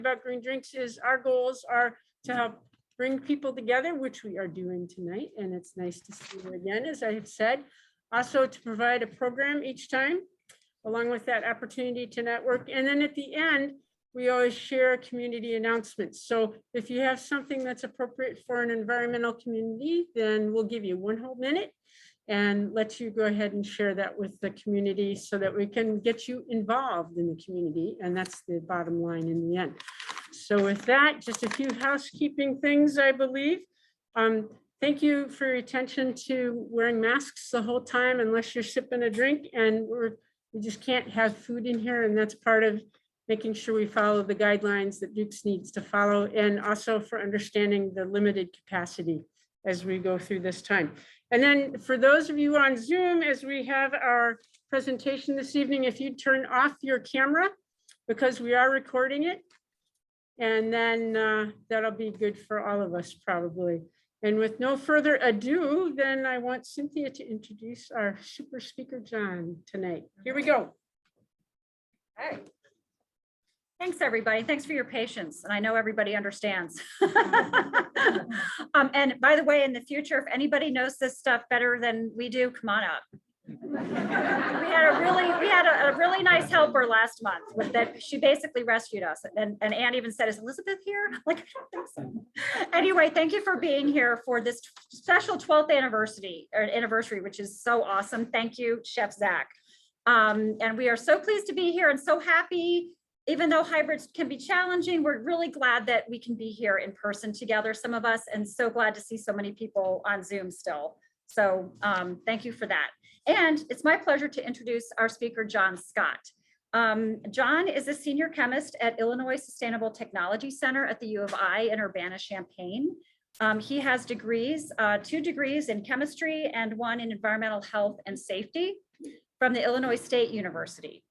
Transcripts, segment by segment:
about green drinks is our goals are to help bring people together, which we are doing tonight. And it's nice to see you again, as I have said. Also to provide a program each time, along with that opportunity to network. And then at the end, we always share community announcements. So if you have something that's appropriate for an environmental community, then we'll give you 1 whole minute and let you go ahead and share that with the community so that we can get you involved in the community. And that's the bottom line in the end. So with that, just a few housekeeping things, I believe. Thank you for your attention to wearing masks the whole time unless you're sipping a drink, and we just can't have food in here, and that's part of making sure we follow the guidelines that Dukes needs to follow, and also for understanding the limited capacity as we go through this time. And then for those of you on Zoom, as we have our presentation this evening, if you turn off your camera, because we are recording it, and then that'll be good for all of us probably. And with no further ado, then I want Cynthia to introduce our super speaker, John, tonight. Here we go. Hey. Thanks, everybody. Thanks for your patience. And I know everybody understands. And by the way, in the future, if anybody knows this stuff better than we do, come on up. We had a really nice helper last month with that. She basically rescued us. And Anne even said, "Is Elizabeth here?" Like, I don't think so. Anyway, thank you for being here for this special 12th anniversary, which is so awesome. Thank you, Chef Zach. And we are so pleased to be here and so happy. Even though hybrids can be challenging, we're really glad that we can be here in person together, some of us, and so glad to see so many people on Zoom still. So thank you for that. And it's my pleasure to introduce our speaker, John Scott. John is a senior chemist at Illinois Sustainable Technology Center at the U of I in Urbana-Champaign. He has degrees, 2 degrees in chemistry and 1 in environmental health and safety from the Illinois State University.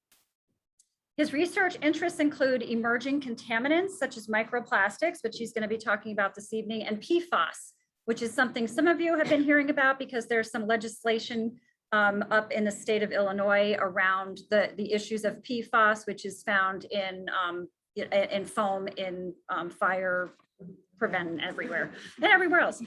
His research interests include emerging contaminants such as microplastics, which he's going to be talking about this evening, and PFAS, which is something some of you have been hearing about because there's some legislation up in the state of Illinois around the issues of PFAS, which is found in foam, in fire prevention everywhere and everywhere else.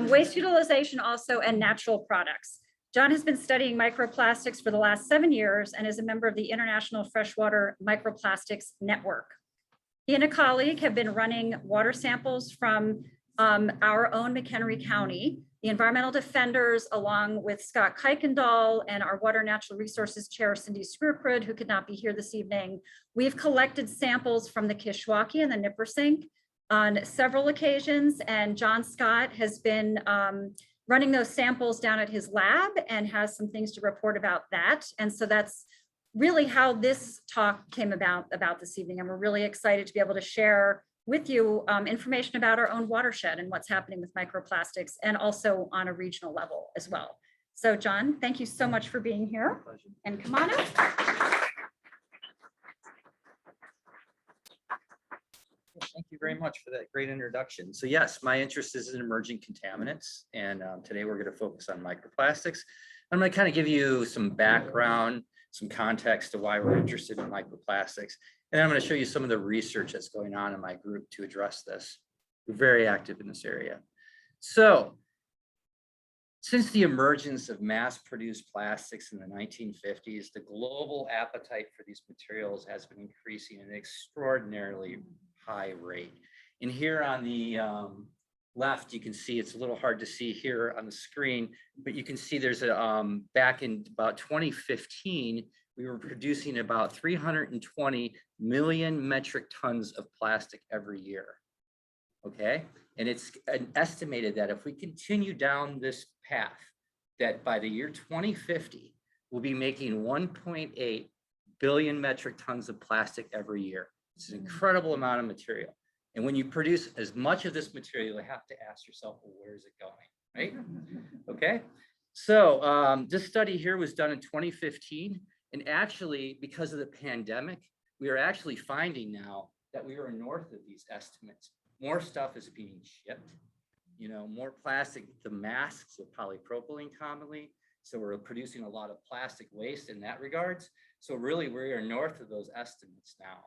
Waste utilization also, and natural products. John has been studying microplastics for the last 7 years and is a member of the International Freshwater Microplastics Network. He and a colleague have been running water samples from our own McHenry County. The environmental defenders, along with Scott Kuykendall and our Water Natural Resources Chair, Cindy Screwcrud, who could not be here this evening, we've collected samples from the Kishwaukee and the Nippersink on several occasions, and John Scott has been running those samples down at his lab and has some things to report about that. And so that's really how this talk came about this evening. And we're really excited to be able to share with you information about our own watershed and what's happening with microplastics, and also on a regional level as well. So John, thank you so much for being here. And come on up. Thank you very much for that great introduction. So yes, my interest is in emerging contaminants, and today we're going to focus on microplastics. I'm going to kind of give you some background, some context to why we're interested in microplastics, and I'm going to show you some of the research that's going on in my group to address this. We're very active in this area. So since the emergence of mass-produced plastics in the 1950s, the global appetite for these materials has been increasing at an extraordinarily high rate. And here on the left, you can see, it's a little hard to see here on the screen, but you can see there's a, back in about 2015, we were producing about 320 million metric tons of plastic every year. Okay, and it's estimated that if we continue down this path, that by the year 2050, we'll be making 1.8 billion metric tons of plastic every year. It's an incredible amount of material. And when you produce as much of this material, you have to ask yourself, well, where is it going, right? Okay, so this study here was done in 2015. And actually, because of the pandemic, we are actually finding now that we are north of these estimates. More stuff is being shipped, you know, more plastic, the masks of polypropylene commonly. So we're producing a lot of plastic waste in that regards. So really, we are north of those estimates now.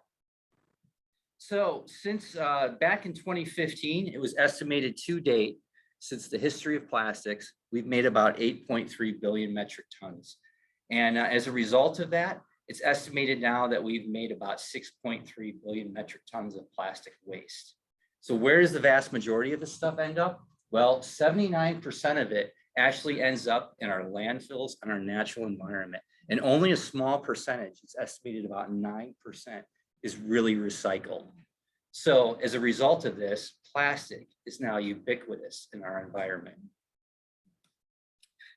So since back in 2015, it was estimated to date, since the history of plastics, we've made about 8.3 billion metric tons. And as a result of that, it's estimated now that we've made about 6.3 billion metric tons of plastic waste. So where does the vast majority of this stuff end up? Well, 79% of it actually ends up in our landfills and our natural environment. And only a small percentage, it's estimated about 9%, is really recycled. So as a result of this, plastic is now ubiquitous in our environment.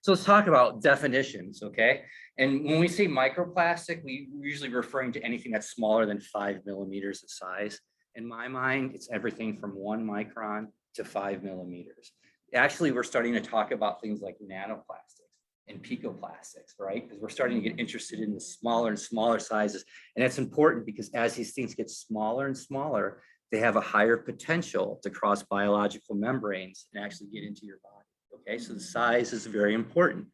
So let's talk about definitions, okay? And when we say microplastic, we're usually referring to anything that's smaller than 5 millimeters of size. In my mind, it's everything from 1 micron to 5 millimeters. Actually, we're starting to talk about things like nanoplastics and picoplastics, right? Because we're starting to get interested in the smaller and smaller sizes. And that's important because as these things get smaller and smaller, they have a higher potential to cross biological membranes and actually get into your body. Okay, so the size is very important.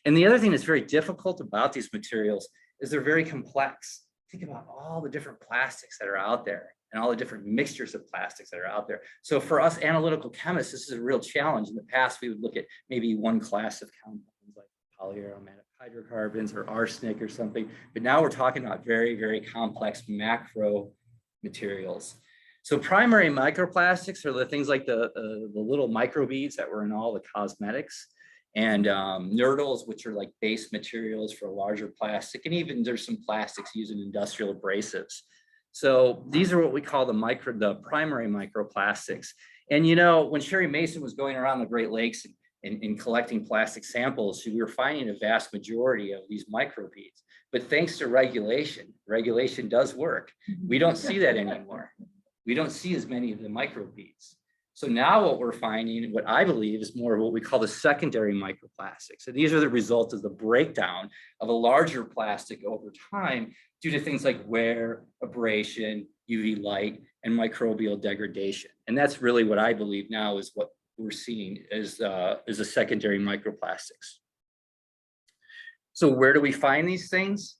And the other thing that's very difficult about these materials is they're very complex. Think about all the different plastics that are out there and all the different mixtures of plastics that are out there. So for us analytical chemists, this is a real challenge. In the past, we would look at maybe one class of compounds like polyaromatic hydrocarbons or arsenic or something. But now we're talking about very, very complex macro materials. So primary microplastics are the things like the little microbeads that were in all the cosmetics, and nurdles, which are like base materials for larger plastic, and even there's some plastics used in industrial abrasives. So these are what we call the primary microplastics. And you know, when Sherry Mason was going around the Great Lakes and collecting plastic samples, we were finding a vast majority of these microbeads. But thanks to regulation does work. We don't see that anymore. We don't see as many of the microbeads. So now what we're finding, what I believe is more of what we call the secondary microplastics. So these are the result of the breakdown of a larger plastic over time due to things like wear, abrasion, UV light, and microbial degradation. And that's really what I believe now is what we're seeing as a secondary microplastics. So where do we find these things?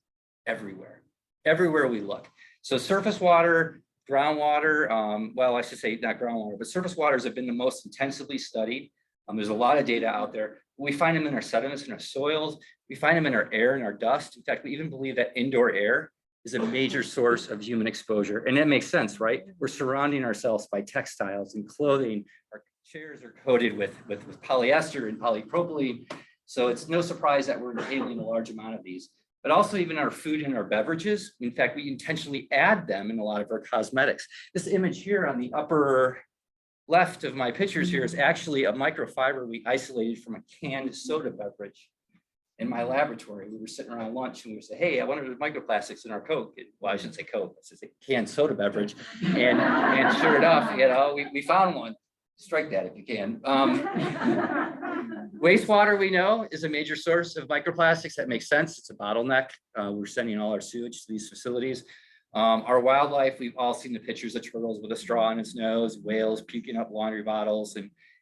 Everywhere. Everywhere we look. So surface water, groundwater, well, I should say not groundwater, but surface waters have been the most intensively studied. There's a lot of data out there. We find them in our sediments, in our soils. We find them in our air and our dust. In fact, we even believe that indoor air is a major source of human exposure. And that makes sense, right? We're surrounding ourselves by textiles and clothing. Our chairs are coated with polyester and polypropylene. So it's no surprise that we're inhaling a large amount of these. But also even our food and our beverages. In fact, we intentionally add them in a lot of our cosmetics. This image here on the upper left of my pictures here is actually a microfiber we isolated from a canned soda beverage in my laboratory. We were sitting around lunch and we would say, hey, I wonder if there's microplastics in our Coke. Well, I shouldn't say Coke, I should say canned soda beverage. And sure enough, you know, we found one. Strike that if you can. Wastewater, we know, is a major source of microplastics. That makes sense. It's a bottleneck. We're sending all our sewage to these facilities. Our wildlife, we've all seen the pictures of turtles with a straw in its nose, whales puking up laundry bottles,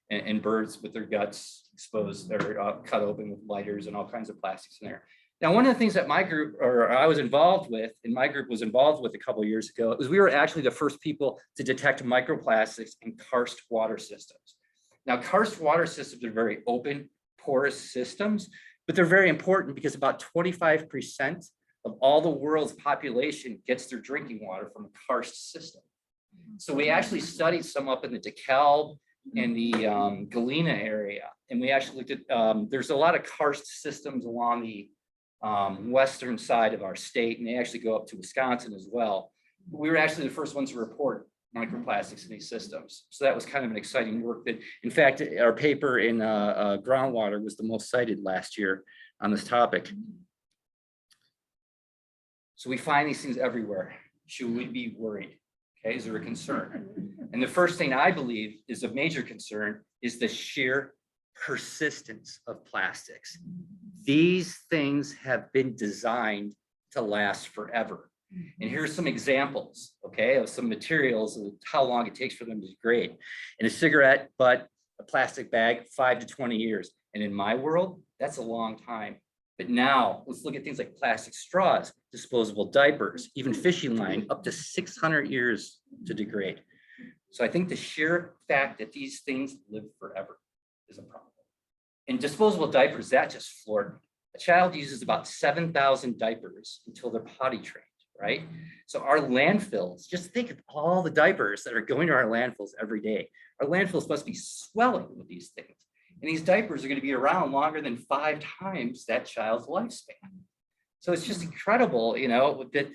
and birds with their guts exposed or cut open with lighters and all kinds of plastics in there. Now, one of the things that my group, or I was involved with, and my group was involved with a couple of years ago, was we were actually the first people to detect microplastics in karst water systems. Now, karst water systems are very open, porous systems, but they're very important because about 25% of all the world's population gets their drinking water from a karst system. So we actually studied some up in the DeKalb and the Galena area, and we actually looked at, there's a lot of karst systems along the western side of our state, and they actually go up to Wisconsin as well. We were actually the first ones to report microplastics in these systems. So that was kind of an exciting work that, in fact, our paper in groundwater was the most cited last year on this topic. So we find these things everywhere. Should we be worried? Okay, is there a concern? And the first thing I believe is of major concern is the sheer persistence of plastics. These things have been designed to last forever. And here's some examples, okay, of some materials of how long it takes for them to degrade. In a cigarette butt, a plastic bag, 5 to 20 years. And in my world, that's a long time. But now let's look at things like plastic straws, disposable diapers, even fishing line, up to 600 years to degrade. So I think the sheer fact that these things live forever is a problem. And disposable diapers, that just floored me. A child uses about 7,000 diapers until they're potty trained, right? So our landfills, just think of all the diapers that are going to our landfills every day. Our landfills must be swelling with these things. And these diapers are going to be around longer than 5 times that child's lifespan. So it's just incredible, you know, that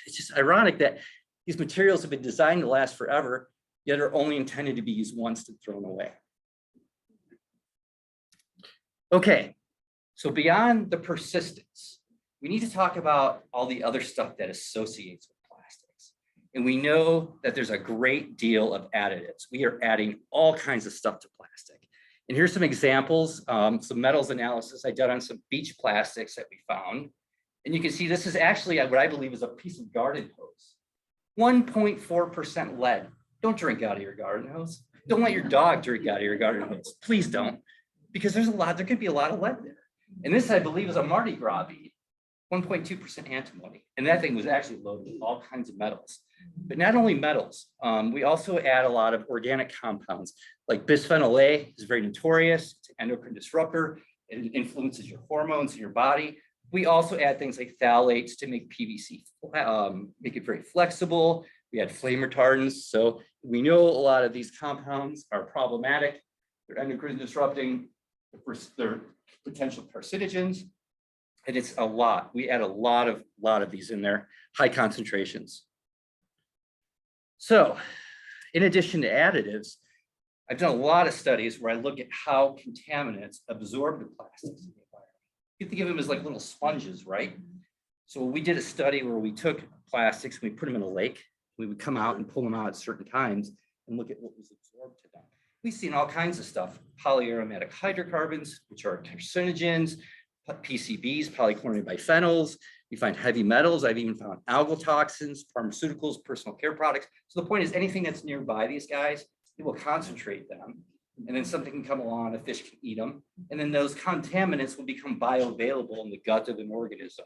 it's just ironic that these materials have been designed to last forever, yet are only intended to be used once and thrown away. Okay, so beyond the persistence, we need to talk about all the other stuff that associates with plastics. And we know that there's a great deal of additives. We are adding all kinds of stuff to plastic. And here's some examples, some metals analysis I did on some beach plastics that we found. And you can see this is actually what I believe is a piece of garden hose. 1.4% lead. Don't drink out of your garden hose. Don't let your dog drink out of your garden hose. Please don't, because there could be a lot of lead there. And this, I believe, is a Mardi Gras bead, 1.2% antimony. And that thing was actually loaded with all kinds of metals. But not only metals, we also add a lot of organic compounds, like bisphenol A is very notorious. It's an endocrine disruptor. It influences your hormones in your body. We also add things like phthalates to make PVC, make it very flexible. We add flame retardants. So we know a lot of these compounds are problematic. They're endocrine disrupting. They're potential carcinogens. And it's a lot. We add a lot of these in there, high concentrations. So in addition to additives, I've done a lot of studies where I look at how contaminants absorb the plastics in the environment. You think of them as like little sponges, right? So we did a study where we took plastics and we put them in a lake. We would come out and pull them out at certain times and look at what was absorbed to them. We've seen all kinds of stuff, polyaromatic hydrocarbons, which are carcinogens, PCBs, polychlorinated biphenyls. We find heavy metals. I've even found algal toxins, pharmaceuticals, personal care products. So the point is anything that's nearby these guys, it will concentrate them. And then something can come along, a fish can eat them. And then those contaminants will become bioavailable in the gut of an organism.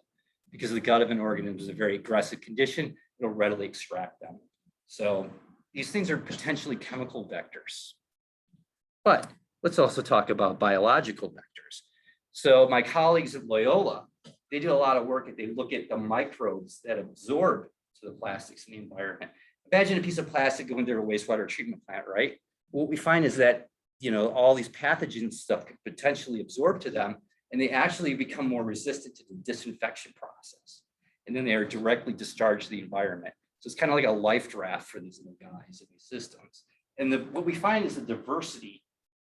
Because the gut of an organism is a very aggressive condition, it'll readily extract them. So these things are potentially chemical vectors. But let's also talk about biological vectors. So my colleagues at Loyola, they do a lot of work. They look at the microbes that absorb to the plastics in the environment. Imagine a piece of plastic going to a wastewater treatment plant, right? What we find is that, you know, all these pathogens stuff could potentially absorb to them, and they actually become more resistant to the disinfection process. And then they are directly discharged to the environment. So it's kind of like a life draft for these little guys in these systems. And what we find is the diversity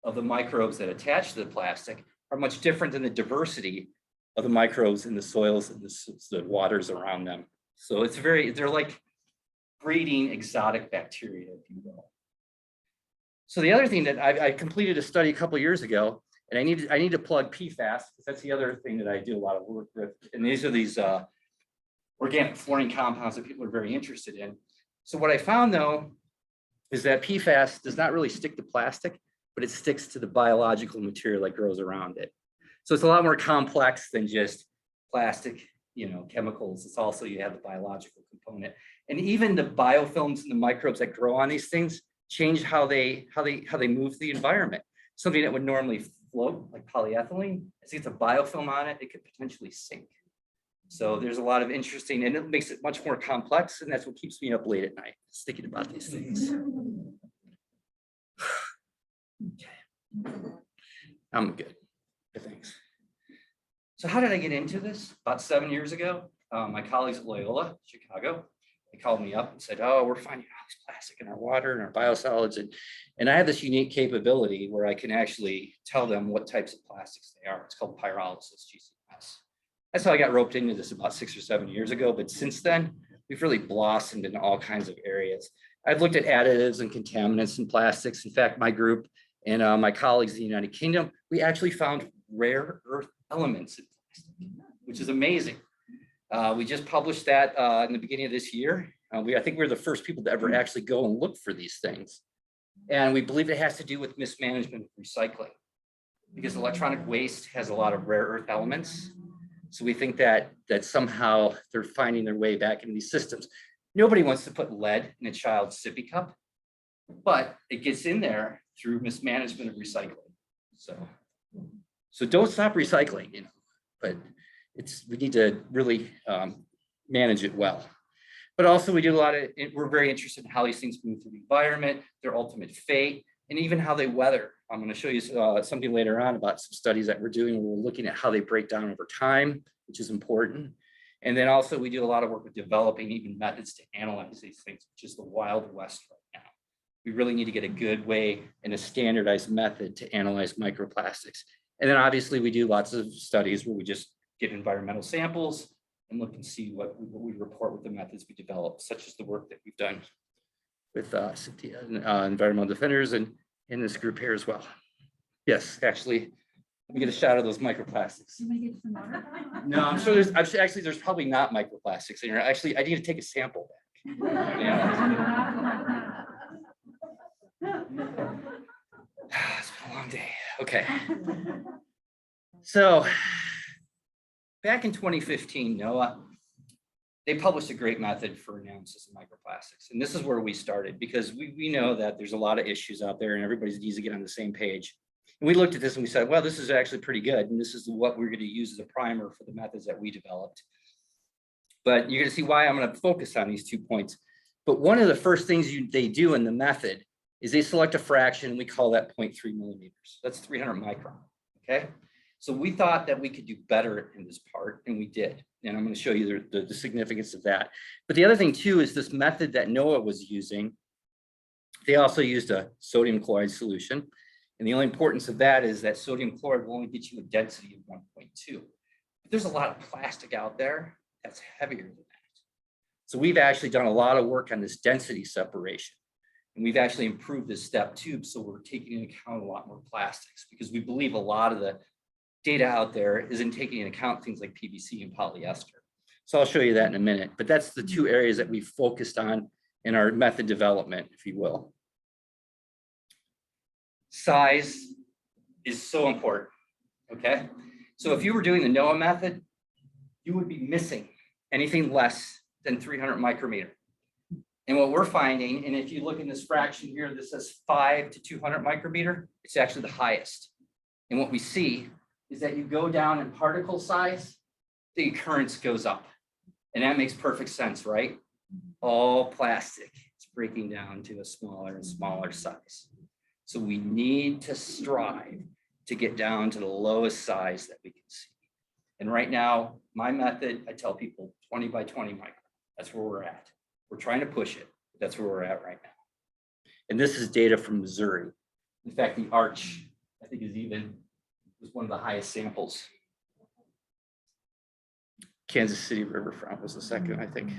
of the microbes that attach to the plastic are much different than the diversity of the microbes in the soils and the waters around them. So they're like breeding exotic bacteria, if you will. So the other thing that I completed a study a couple of years ago, and I need to plug PFAS, because that's the other thing that I do a lot of work with. And these are these organic fluorine compounds that people are very interested in. So what I found though, is that PFAS does not really stick to plastic, but it sticks to the biological material that grows around it. So it's a lot more complex than just plastic, you know, chemicals. It's also, you have the biological component. And even the biofilms and the microbes that grow on these things change how they move the environment. Something that would normally float, like polyethylene, as it's a biofilm on it, it could potentially sink. So there's a lot of interesting, and it makes it much more complex, and that's what keeps me up late at night, thinking about these things. Okay. I'm good. Thanks. So how did I get into this? About 7 years ago, my colleagues at Loyola, Chicago, they called me up and said, oh, we're finding all this plastic in our water and our biosolids. And I have this unique capability where I can actually tell them what types of plastics they are. It's called pyrolysis, GCS. That's how I got roped into this about 6 or 7 years ago. But since then, we've really blossomed in all kinds of areas. I've looked at additives and contaminants in plastics. In fact, my group and my colleagues in the United Kingdom, we actually found rare earth elements in plastic, which is amazing. We just published that in the beginning of this year. I think we're the first people to ever actually go and look for these things. And we believe it has to do with mismanagement of recycling, because electronic waste has a lot of rare earth elements. So we think that somehow they're finding their way back into these systems. Nobody wants to put lead in a child's sippy cup, but it gets in there through mismanagement of recycling. So don't stop recycling, you know, but we need to really manage it well. But also we do a lot of, we're very interested in how these things move through the environment, their ultimate fate, and even how they weather. I'm going to show you something later on about some studies that we're doing where we're looking at how they break down over time, which is important. And then also we do a lot of work with developing even methods to analyze these things, which is the Wild West right now. We really need to get a good way and a standardized method to analyze microplastics. And then obviously we do lots of studies where we just get environmental samples and look and see what we report with the methods we develop, such as the work that we've done with environmental defenders and in this group here as well. Yes, actually, let me get a shot of those microplastics. No, I'm sure there's probably not microplastics in here. Actually, I need to take a sample back. Yeah. It's been a long day. Okay. So back in 2015, NOAA, they published a great method for analysis of microplastics. And this is where we started because we know that there's a lot of issues out there and everybody needs to get on the same page. And we looked at this and we said, well, this is actually pretty good. And this is what we're going to use as a primer for the methods that we developed. But you're going to see why I'm going to focus on these 2 points. But one of the first things they do in the method is they select a fraction, and we call that 0.3 millimeters. That's 300 micron, okay? So we thought that we could do better in this part, and we did. And I'm going to show you the significance of that. But the other thing too is this method that NOAA was using, they also used a sodium chloride solution. And the only importance of that is that sodium chloride will only get you a density of 1.2. But there's a lot of plastic out there that's heavier than that. So we've actually done a lot of work on this density separation. And we've actually improved this step too. So we're taking into account a lot more plastics because we believe a lot of the data out there isn't taking into account things like PVC and polyester. So I'll show you that in a minute, but that's the 2 areas that we focused on in our method development, if you will. Size is so important, okay? So if you were doing the NOAA method, you would be missing anything less than 300 micrometer. And what we're finding, and if you look in this fraction here, this says 5 to 200 micrometer, it's actually the highest. And what we see is that you go down in particle size, the occurrence goes up. And that makes perfect sense, right? All plastic, it's breaking down to a smaller and smaller size. So we need to strive to get down to the lowest size that we can see. And right now, my method, I tell people 20 by 20 micron. That's where we're at. We're trying to push it. But that's where we're at right now. And this is data from Missouri. In fact, the Arch, I think, was one of the highest samples. Kansas City Riverfront was the second, I think.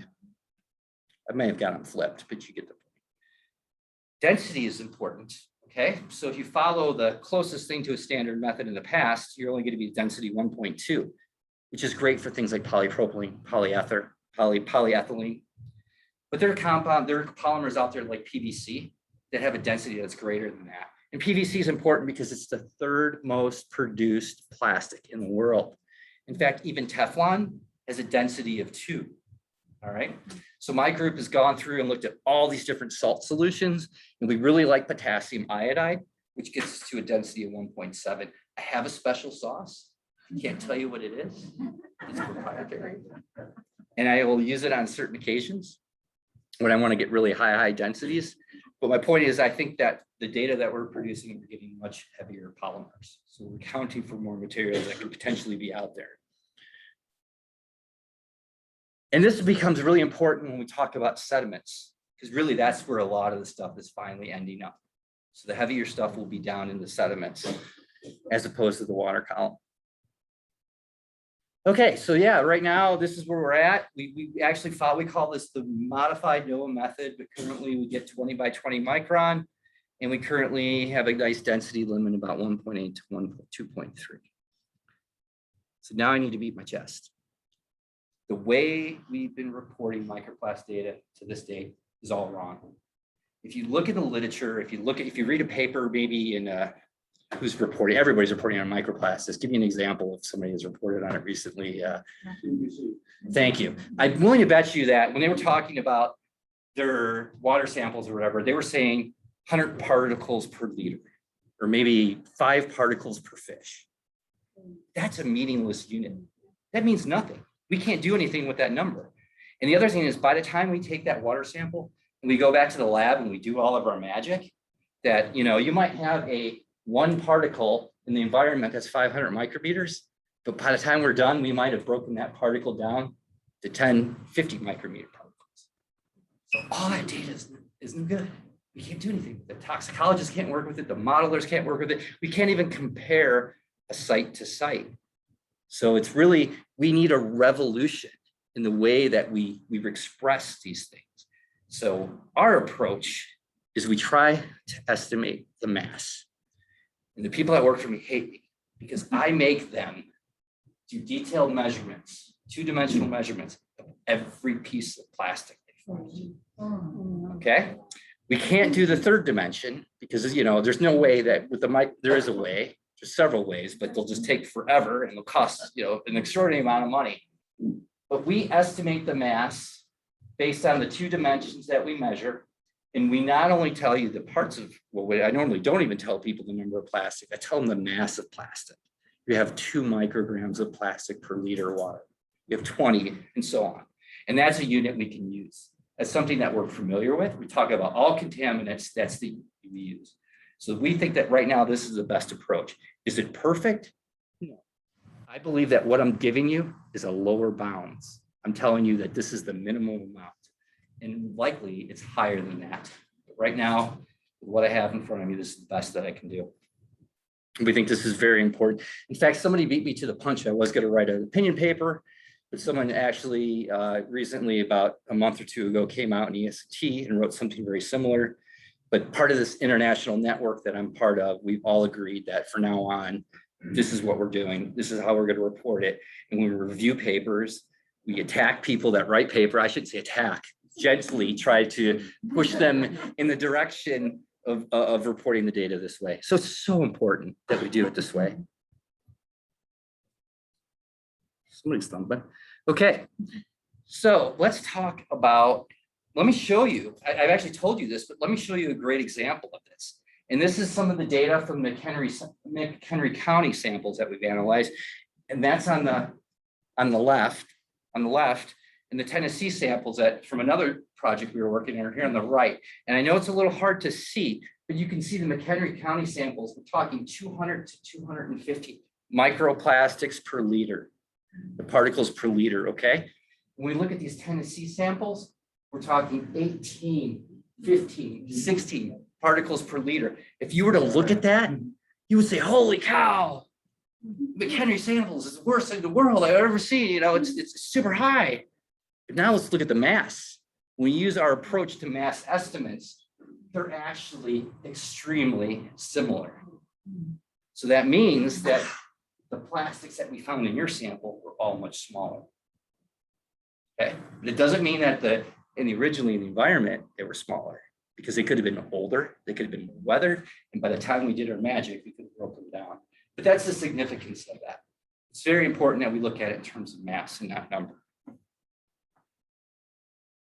I may have got them flipped, but you get the point. Density is important, okay? So if you follow the closest thing to a standard method in the past, you're only going to be density 1.2, which is great for things like polypropylene, polyethylene. But there are polymers out there like PVC that have a density that's greater than that. And PVC is important because it's the 3rd most produced plastic in the world. In fact, even Teflon has a density of 2. All right. So my group has gone through and looked at all these different salt solutions, and we really like potassium iodide, which gets us to a density of 1.7. I have a special sauce. I can't tell you what it is. It's proprietary. And I will use it on certain occasions when I want to get really high densities. But my point is, I think that the data that we're producing, we're getting much heavier polymers. So we're counting for more materials that could potentially be out there. And this becomes really important when we talk about sediments, because really that's where a lot of the stuff is finally ending up. So the heavier stuff will be down in the sediments as opposed to the water column. Okay, so yeah, right now this is where we're at. We actually we call this the modified NOAA method, but currently we get 20 by 20 micron, and we currently have a nice density limit about 1.8 to 2.3. So now I need to beat my chest. The way we've been reporting microplast data to this date is all wrong. If you look in the literature, if you read a paper maybe in who's reporting? Everybody's reporting on microplastics. Give me an example if somebody has reported on it recently. Thank you. I'm willing to bet you that when they were talking about their water samples or whatever, they were saying 100 particles per liter, or maybe 5 particles per fish. That's a meaningless unit. That means nothing. We can't do anything with that number. And the other thing is, by the time we take that water sample and we go back to the lab and we do all of our magic, that, you know, you might have a 1 particle in the environment that's 500 micrometers, but by the time we're done, we might have broken that particle down to 10, 50 micrometer particles. So all that data isn't good. We can't do anything with it. Toxicologists can't work with it. The modelers can't work with it. We can't even compare a site to site. So it's really, we need a revolution in the way that we express these things. So our approach is we try to estimate the mass. And the people that work for me hate me because I make them do detailed measurements, 2-dimensional measurements of every piece of plastic they find. Okay? We can't do the 3rd dimension because, you know, there's no way that with the mic, there is a way, there's several ways, but they'll just take forever and they'll cost, you know, an extraordinary amount of money. But we estimate the mass based on the 2 dimensions that we measure. And we not only tell you the parts of, well, I normally don't even tell people the number of plastic, I tell them the mass of plastic. You have 2 micrograms of plastic per liter of water. You have 20 and so on. And that's a unit we can use. That's something that we're familiar with. We talk about all contaminants, that's the we use. So we think that right now this is the best approach. Is it perfect? No. I believe that what I'm giving you is a lower bounds. I'm telling you that this is the minimum amount. And likely it's higher than that. But right now, with what I have in front of me, this is the best that I can do. We think this is very important. In fact, somebody beat me to the punch. I was going to write an opinion paper, but someone actually recently, about a month or 2 ago, came out in EST and wrote something very similar. But part of this international network that I'm part of, we've all agreed that for now on, this is what we're doing. This is how we're going to report it. And when we review papers, we attack people that write paper. I shouldn't say attack. Gently try to push them in the direction of reporting the data this way. So it's so important that we do it this way. Somebody's thumping. Okay, so let's talk about, let me show you, I've actually told you this, but let me show you a great example of this. And this is some of the data from McHenry County samples that we've analyzed. And that's on the left, and the Tennessee samples that from another project we were working on are here on the right. And I know it's a little hard to see, but you can see the McHenry County samples. We're talking 200 to 250 microplastics per liter, the particles per liter, okay? When we look at these Tennessee samples, we're talking 18, 15, 16 particles per liter. If you were to look at that, you would say, holy cow, McHenry samples is the worst in the world I've ever seen. You know, it's super high. But now let's look at the mass. When we use our approach to mass estimates, they're actually extremely similar. So that means that the plastics that we found in your sample were all much smaller. Okay, but it doesn't mean that originally in the environment, they were smaller, because they could have been older, they could have been weathered, and by the time we did our magic, we could have broken them down. But that's the significance of that. It's very important that we look at it in terms of mass and not number.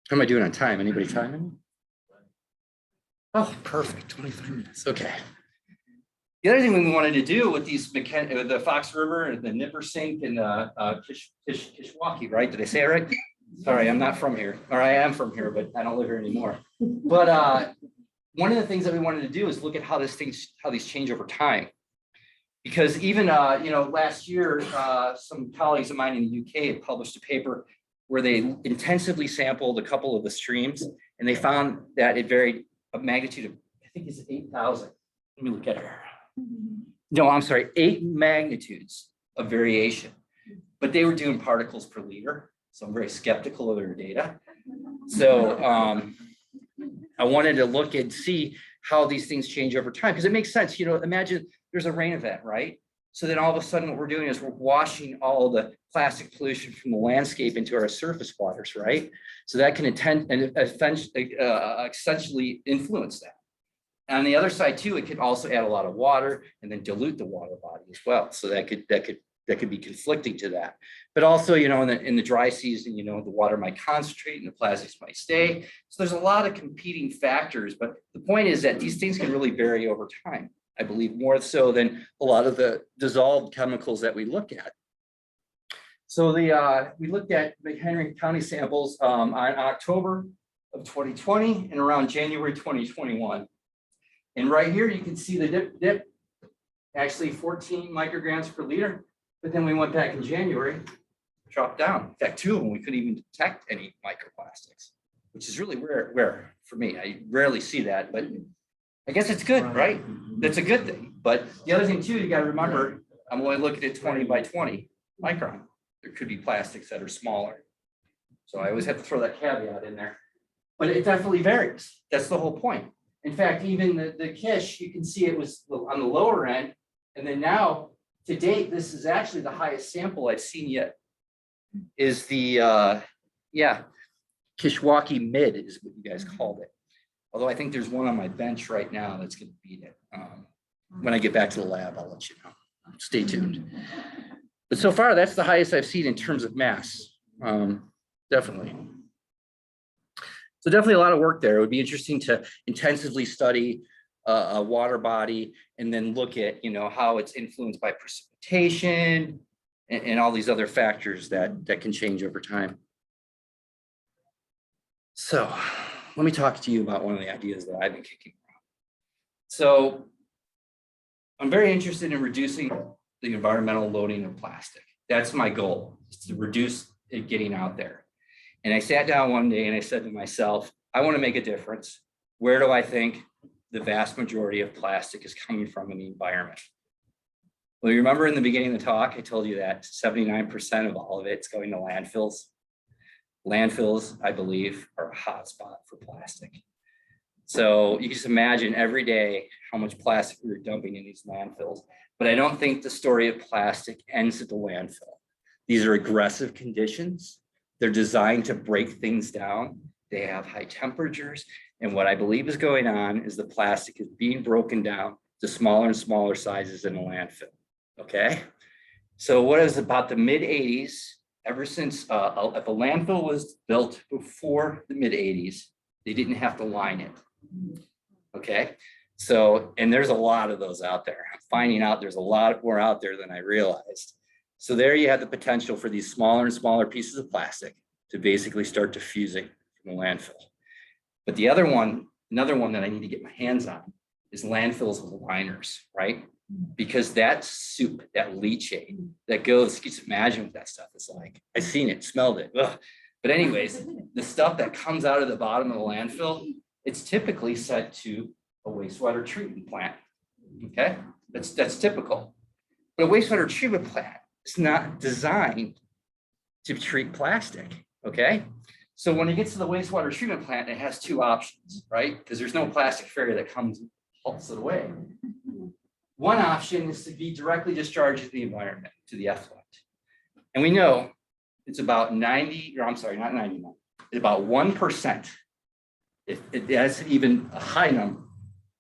How am I doing on time? Anybody timing? Oh, perfect, 25 minutes, okay. The other thing we wanted to do with these the Fox River and the Nipper Sink and Kishwaukee, right? Did I say it right? Sorry, I'm not from here, or I am from here, but I don't live here anymore. But one of the things that we wanted to do is look at how these change over time. Because even last year, some colleagues of mine in the UK had published a paper where they intensively sampled a couple of the streams, and they found that it varied a magnitude of, I think it's 8,000. Let me look at it. No, I'm sorry, 8 magnitudes of variation, but they were doing particles per liter. So I'm very skeptical of their data. So I wanted to look and see how these things change over time, because it makes sense. Imagine there's a rain event, right? So then all of a sudden what we're doing is we're washing all the plastic pollution from the landscape into our surface waters, right? So that can essentially influence that. On the other side too, it could also add a lot of water and then dilute the water body as well. So that could be conflicting to that. But also, you know, in the dry season, you know, the water might concentrate and the plastics might stay. So there's a lot of competing factors, but the point is that these things can really vary over time. I believe more so than a lot of the dissolved chemicals that we look at. So we looked at McHenry County samples on October of 2020 and around January 2021. And right here, you can see the dip, actually 14 micrograms per liter. But then we went back in January, dropped down. In fact, 2 of them, we couldn't even detect any microplastics, which is really rare for me. I rarely see that, but I guess it's good, right? That's a good thing. But the other thing too, you got to remember, I'm only looking at 20 by 20 micron. There could be plastics that are smaller. So I always have to throw that caveat in there. But it definitely varies. That's the whole point. In fact, even the Kish, you can see it was on the lower end. And then now, to date, this is actually the highest sample I've seen yet. Is the, Kishwaukee Mid is what you guys called it. Although I think there's one on my bench right now that's going to beat it. When I get back to the lab, I'll let you know. Stay tuned. But so far, that's the highest I've seen in terms of mass. Definitely. So definitely a lot of work there. It would be interesting to intensively study a water body and then look at, you know, how it's influenced by precipitation and all these other factors that can change over time. So let me talk to you about one of the ideas that I've been kicking around. So I'm very interested in reducing the environmental loading of plastic. That's my goal, is to reduce it getting out there. And I sat down one day and I said to myself, I want to make a difference. Where do I think the vast majority of plastic is coming from in the environment? Well, you remember in the beginning of the talk, I told you that 79% of all of it's going to landfills. Landfills, I believe, are a hotspot for plastic. So you can just imagine every day how much plastic we're dumping in these landfills. But I don't think the story of plastic ends at the landfill. These are aggressive conditions. They're designed to break things down. They have high temperatures. And what I believe is going on is the plastic is being broken down to smaller and smaller sizes in a landfill. Okay. So what is about the mid 80s, ever since if a landfill was built before the mid 80s, they didn't have to line it. Okay. So, and there's a lot of those out there. I'm finding out there's a lot more out there than I realized. So there you have the potential for these smaller and smaller pieces of plastic to basically start diffusing from the landfill. But the other one, another one that I need to get my hands on is landfills with liners, right? Because that soup, that leachate that goes, you can imagine what that stuff is like. I've seen it, smelled it. Ugh. But anyways, the stuff that comes out of the bottom of the landfill, it's typically sent to a wastewater treatment plant. Okay, that's typical. But a wastewater treatment plant is not designed to treat plastic. Okay, so when it gets to the wastewater treatment plant, it has 2 options, right? Because there's no plastic ferry that comes and hauls it away. One option is to be directly discharged to the environment, to the effluent. And we know it's about 90, or I'm sorry, not 99, it's about 1%. If that's even a high number,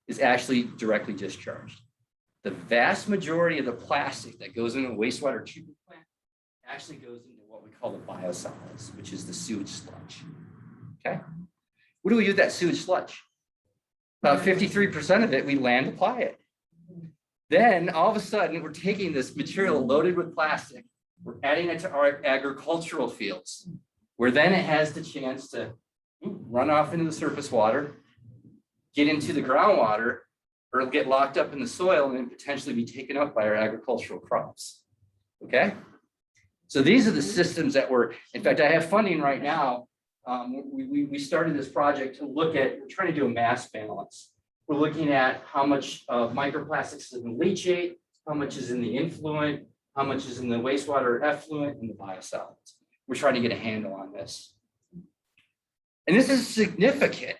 is actually directly discharged. The vast majority of the plastic that goes into a wastewater treatment plant actually goes into what we call the biosolids, which is the sewage sludge. Okay. What do we do with that sewage sludge? About 53% of it, we land apply it. Then all of a sudden, we're taking this material loaded with plastic, we're adding it to our agricultural fields, where then it has the chance to run off into the surface water, get into the groundwater, or it'll get locked up in the soil and then potentially be taken up by our agricultural crops. Okay. So these are the systems that we're, in fact, I have funding right now. We started this project to look at, we're trying to do a mass balance. We're looking at how much of microplastics is in the leachate, how much is in the influent, how much is in the wastewater effluent, and the biosolids. We're trying to get a handle on this. And this is significant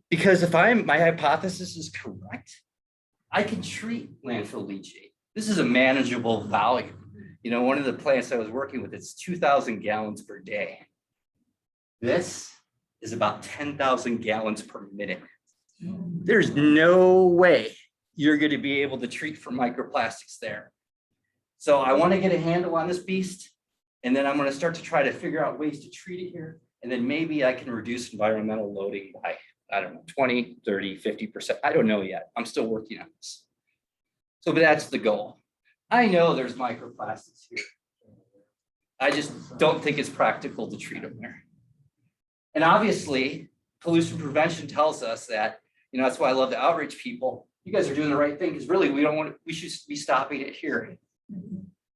because if my hypothesis is correct, I can treat landfill leachate. This is a manageable volume. You know, one of the plants I was working with, it's 2,000 gallons per day. This is about 10,000 gallons per minute. There's no way you're going to be able to treat for microplastics there. So I want to get a handle on this beast, and then I'm going to start to try to figure out ways to treat it here. And then maybe I can reduce environmental loading by, I don't know, 20, 30, 50%. I don't know yet. I'm still working on this. So, but that's the goal. I know there's microplastics here. I just don't think it's practical to treat them there. And obviously, pollution prevention tells us that, that's why I love to outreach people. You guys are doing the right thing, because really we should be stopping it here.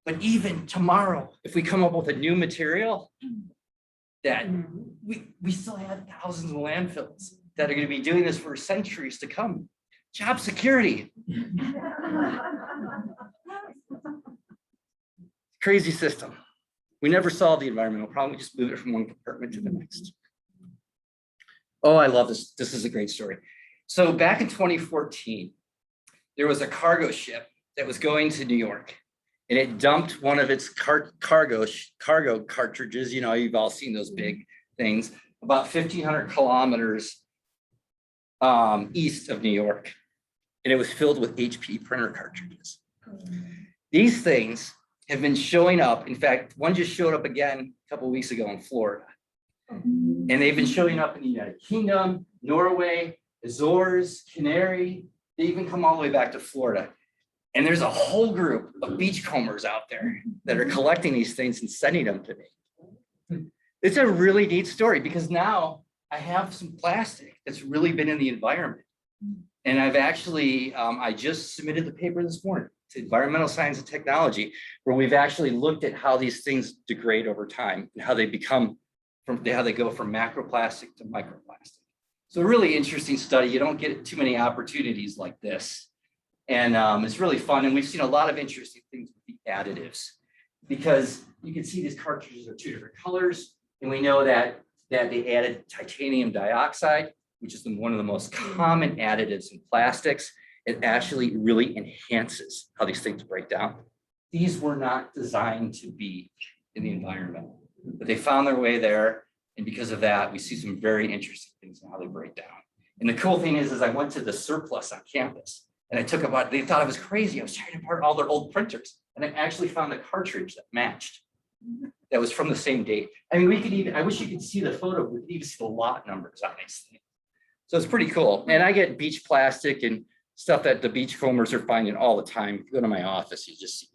But even tomorrow, if we come up with a new material, that we still have thousands of landfills that are going to be doing this for centuries to come. Job security. Crazy system. We never solve the environmental problem. We just move it from one compartment to the next. Oh, I love this. This is a great story. So back in 2014, there was a cargo ship that was going to New York, and it dumped one of its cargo cartridges. You've all seen those big things, about 1,500 kilometers east of New York. And it was filled with HP printer cartridges. These things have been showing up. In fact, one just showed up again a couple of weeks ago in Florida. And they've been showing up in the United Kingdom, Norway, Azores, Canary. They even come all the way back to Florida. And there's a whole group of beachcombers out there that are collecting these things and sending them to me. It's a really neat story, because now I have some plastic that's really been in the environment. And I've actually, I just submitted the paper this morning to Environmental Science and Technology, where we've actually looked at how these things degrade over time and how they how they go from macroplastic to microplastic. So a really interesting study. You don't get too many opportunities like this. And it's really fun. And we've seen a lot of interesting things with the additives, because you can see these cartridges are 2 different colors. And we know that they added titanium dioxide, which is one of the most common additives in plastics. It actually really enhances how these things break down. These were not designed to be in the environment, but they found their way there. And because of that, we see some very interesting things in how they break down. And the cool thing is I went to the surplus on campus, and they thought I was crazy. I was tearing apart all their old printers. And I actually found a cartridge that matched. That was from the same date. I mean, I wish you could see the photo. We could even see the lot numbers on these things. So it's pretty cool. And I get beach plastic and stuff that the beachcombers are finding all the time. If you go to my office, you just see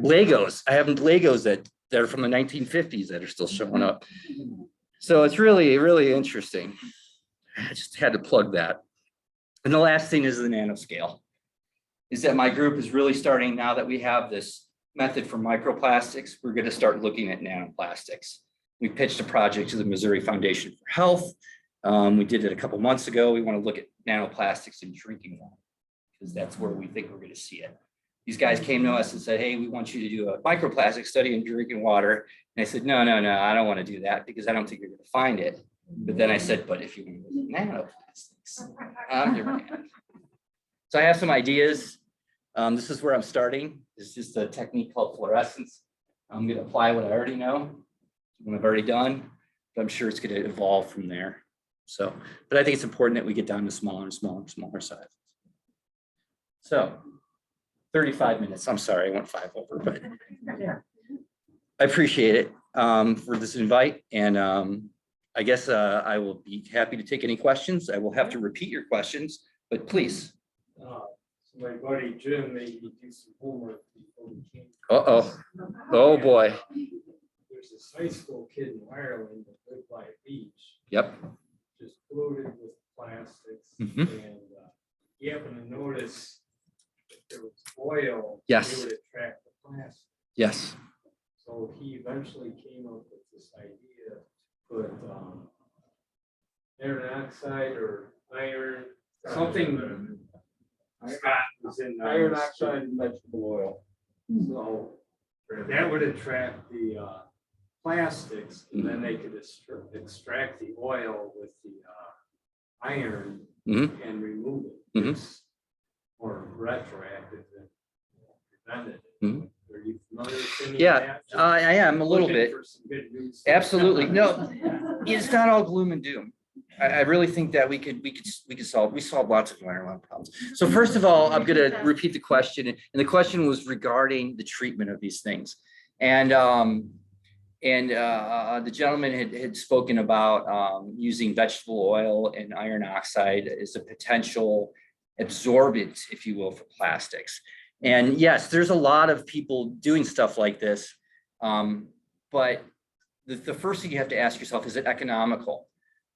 Legos. I have Legos that are from the 1950s that are still showing up. So it's really, really interesting. I just had to plug that. And the last thing is the nanoscale. Is that my group is really starting, now that we have this method for microplastics, we're going to start looking at nanoplastics. We pitched a project to the Missouri Foundation for Health. We did it a couple months ago. We want to look at nanoplastics in drinking water, because that's where we think we're going to see it. These guys came to us and said, hey, we want you to do a microplastic study in drinking water. And I said, no, I don't want to do that, because I don't think you're going to find it. But then I said, but if you want to look at nanoplastics, I'm your man. So I have some ideas. This is where I'm starting. It's just a technique called fluorescence. I'm going to apply what I already know, what I've already done, but I'm sure it's going to evolve from there. So, but I think it's important that we get down to smaller and smaller and smaller sizes. So 35 minutes. I'm sorry, I went 5 over, but I appreciate it for this invite. And I guess I will be happy to take any questions. I will have to repeat your questions, but please. So my buddy Jim made me do some homework before we came. Oh boy. There's this high school kid in Ireland that lived by a beach. Yep. Just polluted with plastics. Mhm. And he happened to notice that there was oil. Yes. That would attract the plastic. Yes. So he eventually came up with this idea to put iron oxide or iron, something. Was in iron oxide and vegetable oil. So that would attract the plastics, and then they could extract the oil with the iron and remove it. It's more retroactive than preventive. Are you familiar with any of that? I am a little Looking bit. for some good news. Absolutely. No, it's not all gloom and doom. I really think that we could solve lots of environmental problems. So first of all, I'm going to repeat the question, and the question was regarding the treatment of these things. And the gentleman had spoken about using vegetable oil and iron oxide as a potential absorbent, if you will, for plastics. And yes, there's a lot of people doing stuff like this, but the first thing you have to ask yourself, is it economical?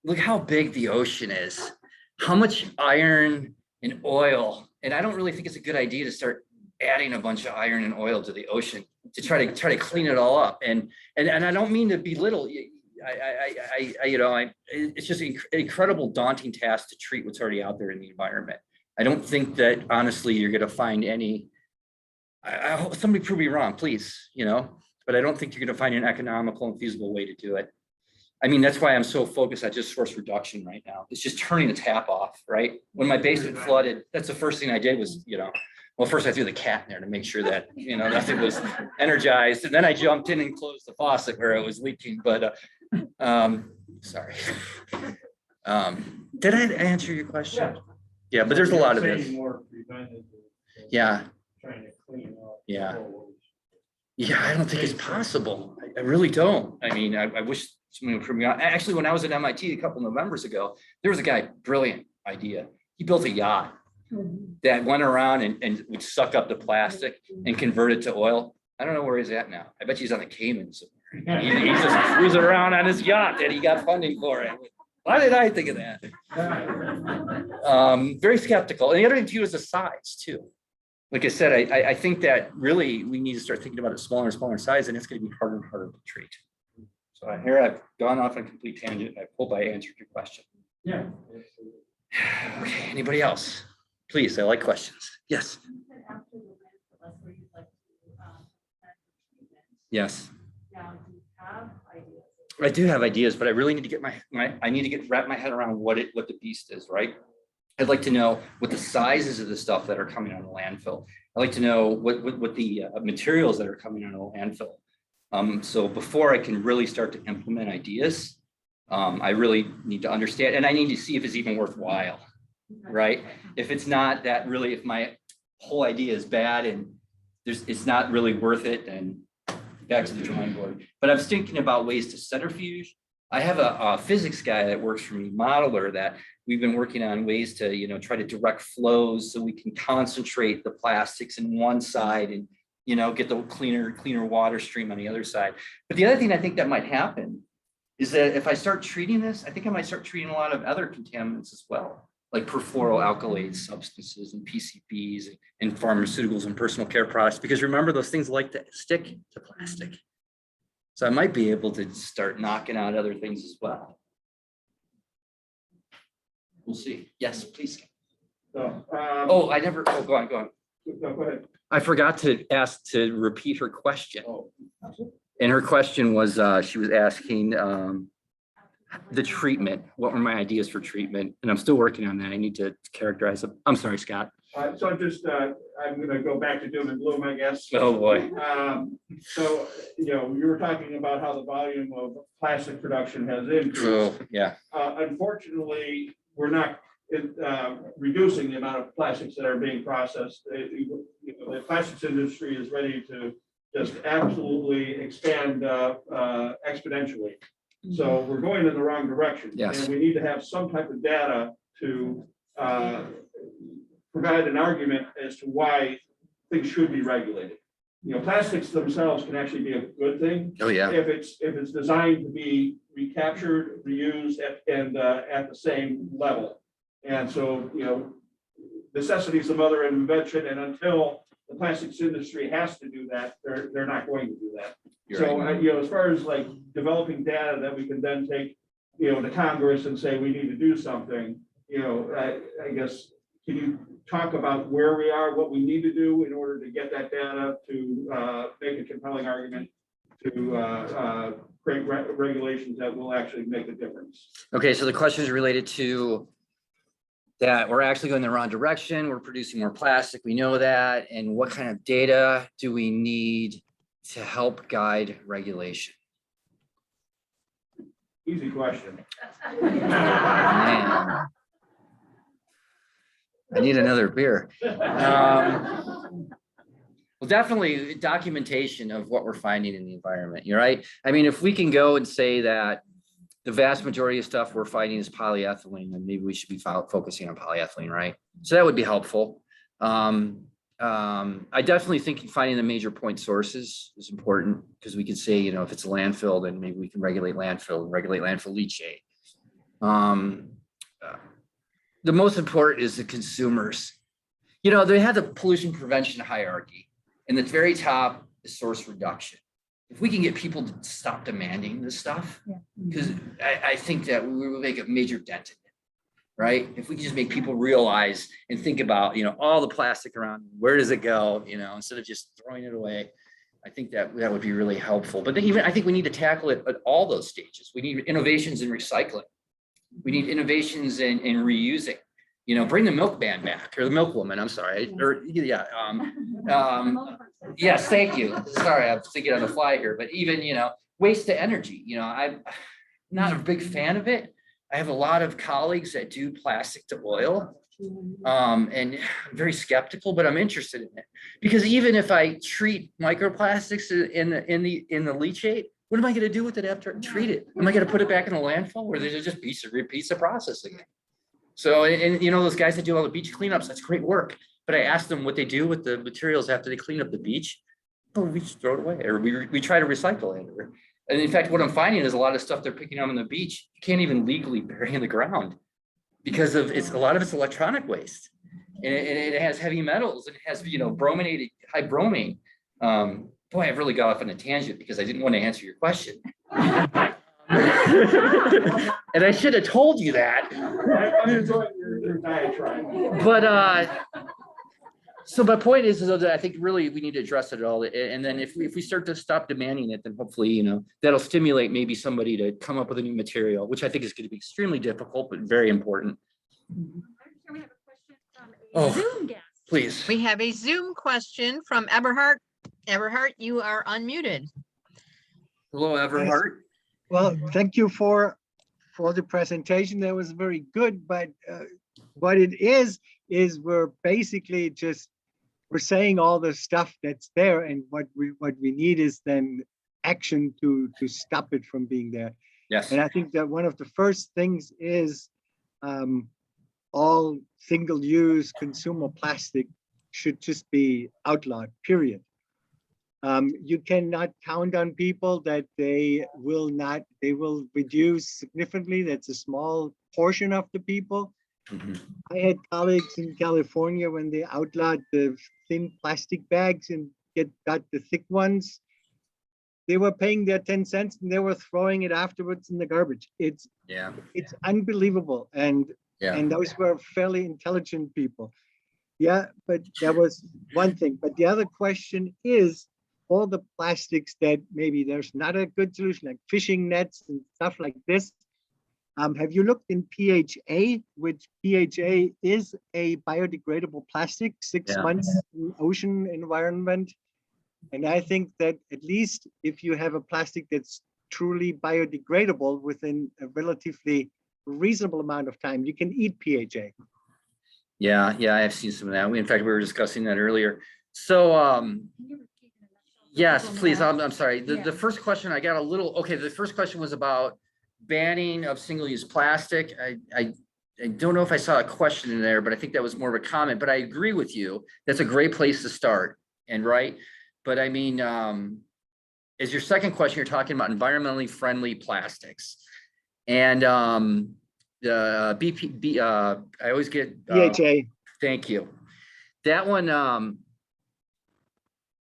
Look how big the ocean is, how much iron and oil. And I don't really think it's a good idea to start adding a bunch of iron and oil to the ocean to try to clean it all up. And I don't mean to belittle. It's just an incredible daunting task to treat what's already out there in the environment. I don't think that honestly you're going to find any. I hope somebody prove me wrong, please. But I don't think you're going to find an economical and feasible way to do it. I mean, that's why I'm so focused on just source reduction right now. It's just turning the tap off, right? When my basement flooded, that's the first thing I did was, well, first I threw the cat in there to make sure that, nothing was energized. And then I jumped in and closed the faucet where it was leaking, but, sorry. Did I answer your question? Yeah, but there's a lot of this. Yeah. Trying to clean up. Yeah. Yeah, I don't think it's possible. I really don't. I mean, I wish someone would prove me out. Actually, when I was at MIT a couple Novembers ago, there was a guy, brilliant idea. He built a yacht that went around and would suck up the plastic and convert it to oil. I don't know where he's at now. I bet he's on the Caymans. He's just cruising around on his yacht and he got funding for it. Why did I think of that? Very skeptical. And the other thing too is the size too. Like I said, I think that really we need to start thinking about it smaller and smaller size, and it's going to be harder and harder to treat. So here I've gone off on a complete tangent. I hope I answered your question. Yeah. Okay, anybody else? Please, I like questions. Yes. Yes. I do have ideas, but I really need to get wrap my head around what the beast is, right? I'd like to know what the sizes of the stuff that are coming out of the landfill. I'd like to know what the materials that are coming out of the landfill. So before I can really start to implement ideas, I really need to understand, and I need to see if it's even worthwhile, right? If it's not that really, if my whole idea is bad and it's not really worth it, then back to the drawing board. But I was thinking about ways to centrifuge. I have a physics guy that works for me, modeler, that we've been working on ways to, try to direct flows so we can concentrate the plastics in one side and, get the cleaner water stream on the other side. But the other thing I think that might happen is that if I start treating this, I think I might start treating a lot of other contaminants as well, like perfluoroalkylate substances and PCBs and pharmaceuticals and personal care products, because remember, those things like to stick to plastic. So I might be able to start knocking out other things as well. We'll see. Yes, please. So, go on. go ahead. I forgot to ask to repeat her question. Oh. And her question was, she was asking the treatment. What were my ideas for treatment? And I'm still working on that. I need to characterize it. I'm sorry, Scott. So I'm going to go back to doom and gloom, I guess. Oh, boy. So, you were talking about how the volume of plastic production has increased. Oh, yeah. Unfortunately, we're not reducing the amount of plastics that are being processed. The plastics industry is ready to just absolutely expand exponentially. So we're going in the wrong direction. Yes. And we need to have some type of data to provide an argument as to why things should be regulated. Plastics themselves can actually be a good thing. Oh, yeah. If it's designed to be recaptured, reused, and at the same level. And so, necessity is the mother of invention, and until the plastics industry has to do that, they're not going to do that. You're So, right. as far as like developing data that we can then take, to Congress and say we need to do something, I guess, can you talk about where we are, what we need to do in order to get that data to make a compelling argument to create regulations that will actually make a difference? Okay, so the question is related to that we're actually going the wrong direction. We're producing more plastic. We know that. And what kind of data do we need to help guide regulation? Easy question. Man. I need another beer. Well, definitely documentation of what we're finding in the environment. You're right. I mean, if we can go and say that the vast majority of stuff we're finding is polyethylene, then maybe we should be focusing on polyethylene, right? So that would be helpful. I definitely think finding the major point sources is important because we could say, you know, if it's a landfill, then maybe we can regulate landfill and regulate landfill leachate. The most important is the consumers. You know, they have the pollution prevention hierarchy, and at the very top is source reduction. If we can get people to stop demanding this stuff, because I think that we will make a major dent in it, right? If we can just make people realize and think about, you know, all the plastic around, where does it go, you know, instead of just throwing it away. I think that would be really helpful. But then even I think we need to tackle it at all those stages. We need innovations in recycling. We need innovations in reusing. You know, bring the milk man back, or the milk woman. I'm sorry. Or yeah. Yes, thank you. Sorry, I'm thinking on the fly here. But even, you know, waste to energy. You know, I'm not a big fan of it. I have a lot of colleagues that do plastic to oil. And I'm very skeptical, but I'm interested in it because even if I treat microplastics in the leachate, what am I going to do with it after I treat it? Am I going to put it back in a landfill, or there's just repeats the process again? So, and you know, those guys that do all the beach cleanups, that's great work. But I asked them what they do with the materials after they clean up the beach. Oh, we just throw it away, or we try to recycle it. And in fact, what I'm finding is a lot of stuff they're picking up on the beach, you can't even legally bury in the ground because of a lot of it's electronic waste, and it has heavy metals, and it has, you know, brominated high bromine. Boy, I've really got off on a tangent because I didn't want to answer your question. And I should have told you that. I'm enjoying your diatribe. But so my point is that I think really we need to address it all. And then if we start to stop demanding it, then hopefully, you know, that'll stimulate maybe somebody to come up with a new material, which I think is going to be extremely difficult, but very important. We have a question from a Oh. Zoom guest. Please. We have a Zoom question from Eberhard. Eberhard, you are unmuted. Hello, Everhart. Well, thank you for the presentation. That was very good, but what it is we're basically we're saying all the stuff that's there, and what we need is then action to stop it from being there. Yes. And I think that one of the first things is all single-use consumer plastic should just be outlawed, period. You cannot count on people that they will reduce significantly. That's a small portion of the people. I had colleagues in California when they outlawed the thin plastic bags and got the thick ones. They were paying their 10 cents and they were throwing it afterwards in the garbage. It's unbelievable. And those were fairly intelligent people. Yeah, but that was one thing. But the other question is, all the plastics that maybe there's not a good solution, like fishing nets and stuff like this. Have you looked in PHA, which PHA is a biodegradable plastic, 6 months in ocean environment? And I think that at least if you have a plastic that's truly biodegradable within a relatively reasonable amount of time, you can eat PHA. Yeah, I've seen some of that. In fact, we were discussing that earlier. So, yes, please. I'm sorry. The first question I got a little, okay. The first question was about banning of single-use plastic. I don't know if I saw a question in there, but I think that was more of a comment, but I agree with you. That's a great place to start. And right. But I mean, as your second question, you're talking about environmentally friendly plastics. And the I always get PHA. Thank you. That one,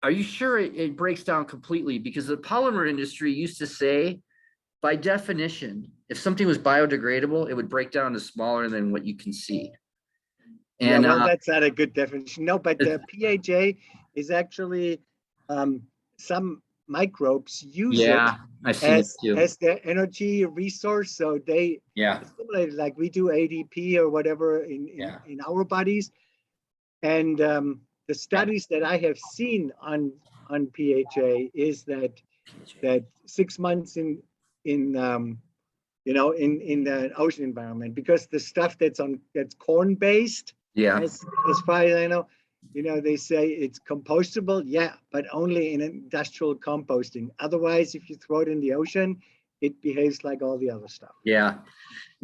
are you sure it breaks down completely? Because the polymer industry used to say, by definition, if something was biodegradable, it would break down to smaller than what you can see. And well, that's not a good definition. No, but the PHA is actually some microbes use it I've seen it too. as their energy resource. So they assimilate, like we do ADP or whatever in our bodies. And the studies that I have seen on PHA is that 6 months in in the ocean environment, because the stuff that's corn based, Yeah, as far as I know, they say it's compostable, yeah, but only in industrial composting. Otherwise, if you throw it in the ocean, it behaves like all the other stuff. yeah.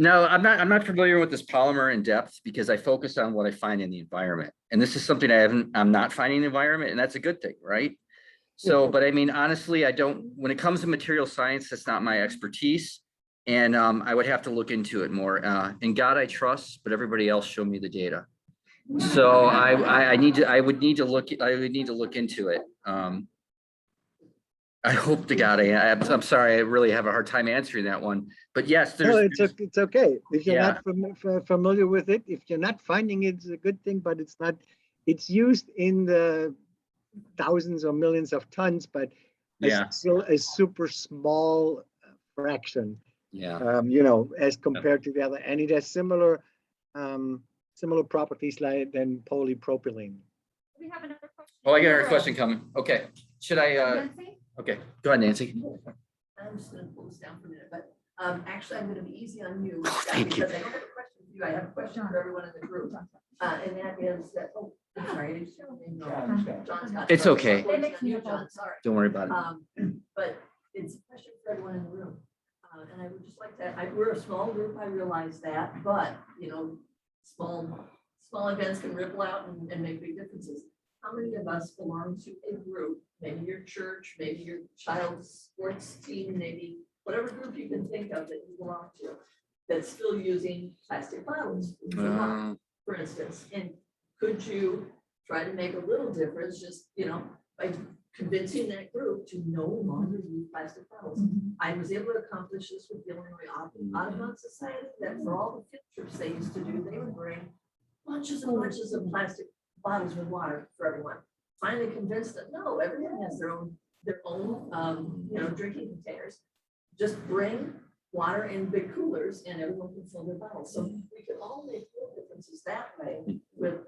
No, I'm not familiar with this polymer in depth because I focus on what I find in the environment. And this is something I'm not finding in the environment, and that's a good thing, right? So, but I mean, honestly, when it comes to material science, that's not my expertise. And I would have to look into it more. In God I trust, but everybody else show me the data. So I would need to look into it. I hope to God, I'm sorry, I really have a hard time answering that one. But yes, No, there's it's okay. If you're Yeah. not familiar with it, if you're not finding it, it's a good thing, but it's not, it's used in the thousands or millions of tons, but Yeah. it's still a super small fraction, yeah. as compared to the other, and it has similar properties than polypropylene. We have another question. Oh, I got another question coming. Okay, should I? Nancy? Okay, go ahead, Nancy. I'm just gonna pull this down for a minute, but actually, I'm gonna be easy on you. Thank you. Because I don't have a question for you, I have a question for everyone in the group. And that is that, oh, I'm sorry, I didn't show your name. John Scott. It's Sorry, okay. I'm focusing on you, John, sorry. Don't worry about it. But it's a question for everyone in the room. And I would just like to, we're a small group, I realize that, but, small events can ripple out and make big differences. How many of us belong to a group, maybe your church, maybe your child's sports team, maybe whatever group you can think of that you belong to, that's still using plastic bottles, for instance? And could you try to make a little difference, just, by convincing that group to no longer use plastic bottles? I was able to accomplish this with the Illinois Audubon Society, that for all the field trips they used to do, they would bring bunches and bunches of plastic bottles with water for everyone. Finally convinced that no, everyone has their own drinking containers. Just bring water in big coolers and everyone can fill their bottles. So we can all make little differences that way with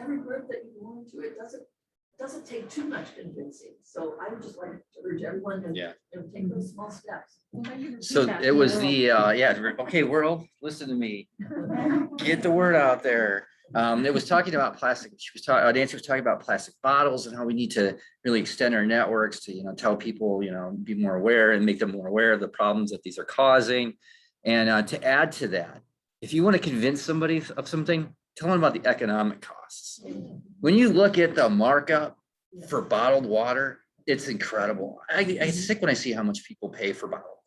every group that you belong to. It doesn't take too much convincing. So I would just like to urge everyone to take those small steps. So it was okay, world, listen to me. Get the word out there. It was talking about plastic. Nancy was talking about plastic bottles and how we need to really extend our networks to, tell people, be more aware and make them more aware of the problems that these are causing. And to add to that, if you want to convince somebody of something, tell them about the economic costs. When you look at the markup for bottled water, it's incredible. I get sick when I see how much people pay for bottled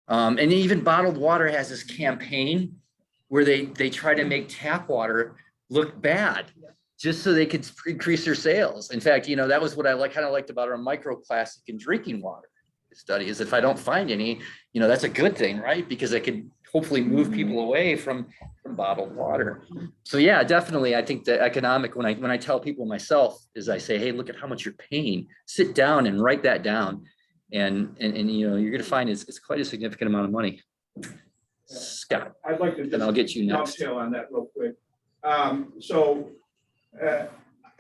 water. And even bottled water has this campaign where they try to make tap water look bad just so they could increase their sales. In fact, that was what I kind of liked about our microplastic in drinking water study, is if I don't find any, that's a good thing, right? Because I could hopefully move people away from bottled water. So yeah, definitely. I think the economic, when I tell people myself, is I say, hey, look at how much you're paying, sit down and write that down. And you're going to find it's quite a significant amount of money. Scott, I'd like to then I'll get you next. dovetail on that real quick.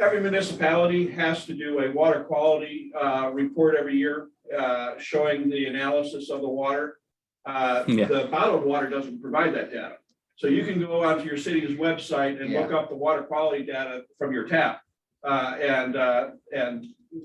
Every municipality has to do a water quality report every year, showing the analysis of the water. The bottled water doesn't provide that data. So you can go onto your city's website and look up the water quality data from your tap, and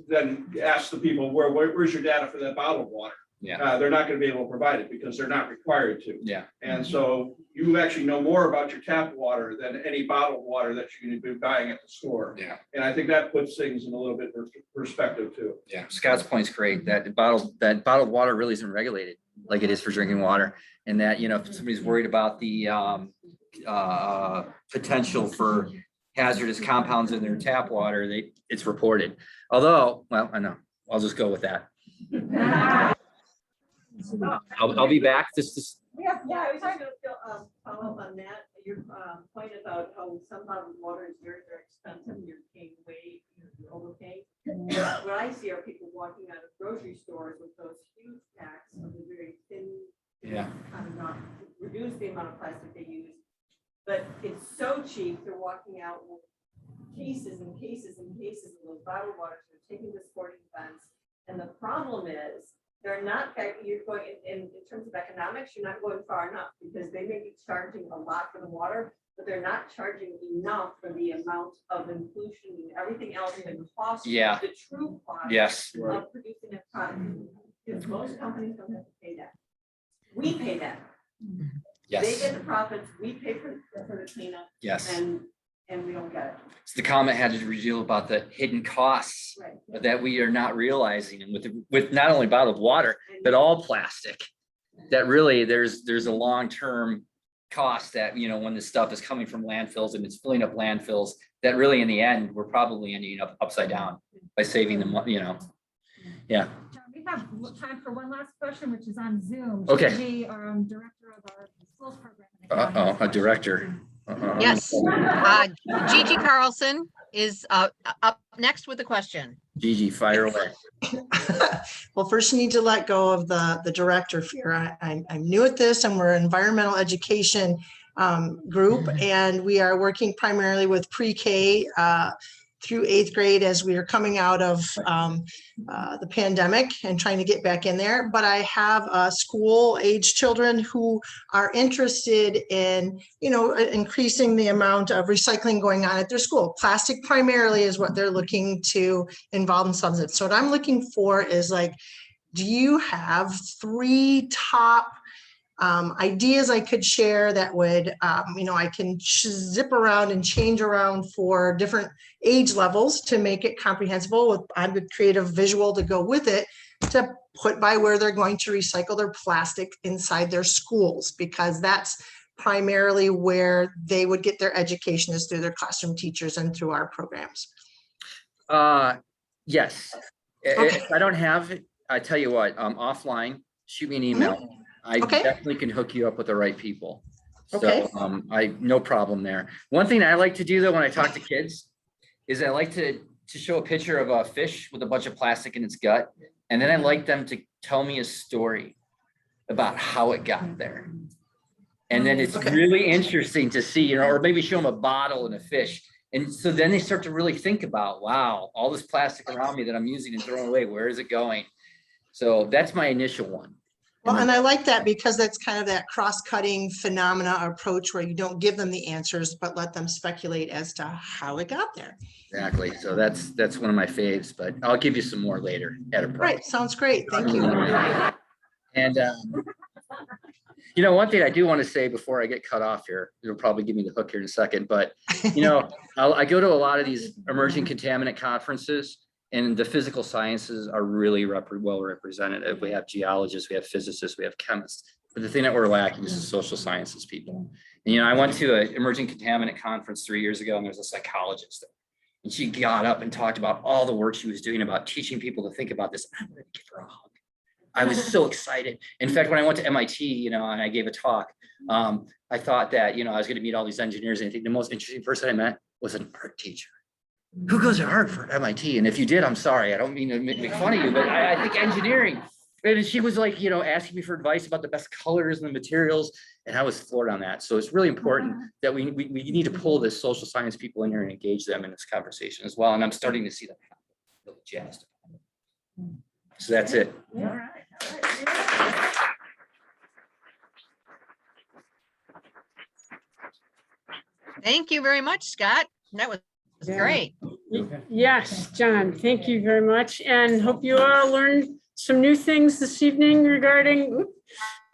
then ask the people, where's your data for that bottled water? They're not going to be able to provide it because they're not required to. And so you actually know more about your tap water than any bottled water that you're going to be buying at the store. And I think that puts things in a little bit of perspective too. Scott's point's great. That bottled water really isn't regulated like it is for drinking water. And that, if somebody's worried about the potential for hazardous compounds in their tap water, it's reported. Although, well, I know, I'll just go with that. I'll be back. I was just gonna follow up on that. Your point about how some bottled water is very, very expensive and you're paying you're overpaying. What I see are people walking out of grocery stores with those huge packs of the very thin, not reduce the amount of plastic they use. But it's so cheap, they're walking out with cases and cases and cases of those bottled waters. They're taking to sporting events. And the problem is They're not, you're going, in terms of economics, you're not going far enough because they may be charging a lot for the water, but they're not charging enough for the amount of inclusion and everything else, the cost, Yeah. the true cost Yes. of producing a product. Because most companies don't have to pay that. We pay that. They Yes. get the profits, we pay for the cleanup, Yes. and we don't get it. So the comment had to reveal about the hidden costs Right. that we are not realizing, and with not only bottled water, but all plastic. That really there's a long-term cost that, you know, when this stuff is coming from landfills and it's filling up landfills, that really in the end, we're probably ending up upside down by saving them, you know. Yeah. John, we have time for one last question, which is on Zoom. Okay. Gigi, our director of our schools program. A director. Yes. Gigi Carlson is up next with a question. Gigi, fire away. Well, first you need to let go of the director fear. I'm new at this, and we're an environmental education group, and we are working primarily with pre-K through 8th grade as we are coming out of the pandemic and trying to get back in there. But I have school age children who are interested in, you know, increasing the amount of recycling going on at their school. Plastic primarily is what they're looking to involve themselves in. So what I'm looking for is like, do you have 3 top ideas I could share that would, you know, I can zip around and change around for different age levels to make it comprehensible. I would create a visual to go with it to put by where they're going to recycle their plastic inside their schools, because that's primarily where they would get their education, is through their classroom teachers and through our programs. Yes. Okay. If I don't have it, I tell you what, offline, shoot me an email. I Okay. definitely can hook you up with the right people. Okay. So no problem there. One thing I like to do though, when I talk to kids, is I like to show a picture of a fish with a bunch of plastic in its gut. And then I like them to tell me a story about how it got there. And then it's really interesting to see, you know, or maybe show them a bottle and a fish. And so then they start to really think about, wow, all this plastic around me that I'm using and throwing away, where is it going? So that's my initial one. Well, and I like that because that's kind of that cross-cutting phenomena approach where you don't give them the answers, but let them speculate as to how it got there. Exactly. So that's one of my faves, but I'll give you some more later at a price. Right, sounds great. Thank you. And you know, one thing I do want to say before I get cut off here, you'll probably give me the hook here in a second, but you know, I go to a lot of these emerging contaminant conferences, and the physical sciences are really well represented. We have geologists, we have physicists, we have chemists, but the thing that we're lacking is the social sciences people. And, you know, I went to an emerging contaminant conference 3 years ago, and there's a psychologist there. And she got up and talked about all the work she was doing about teaching people to think about this. I'm going to give her a hug. I was so excited. In fact, when I went to MIT, you know, and I gave a talk, I thought that, you know, I was going to meet all these engineers, and I think the most interesting person I met was an art teacher. Who goes to art for MIT? And if you did, I'm sorry, I don't mean to make fun of you, but I think engineering. And she was like, you know, asking me for advice about the best colors and the materials, and I was floored on that. So it's really important that we need to pull the social science people in here and engage them in this conversation as well. And I'm starting to see them really jazzed. So that's it. All right. Thank you very much, Scott. That was Yeah. great. Yes, John, thank you very much, and hope you all learned some new things this evening regarding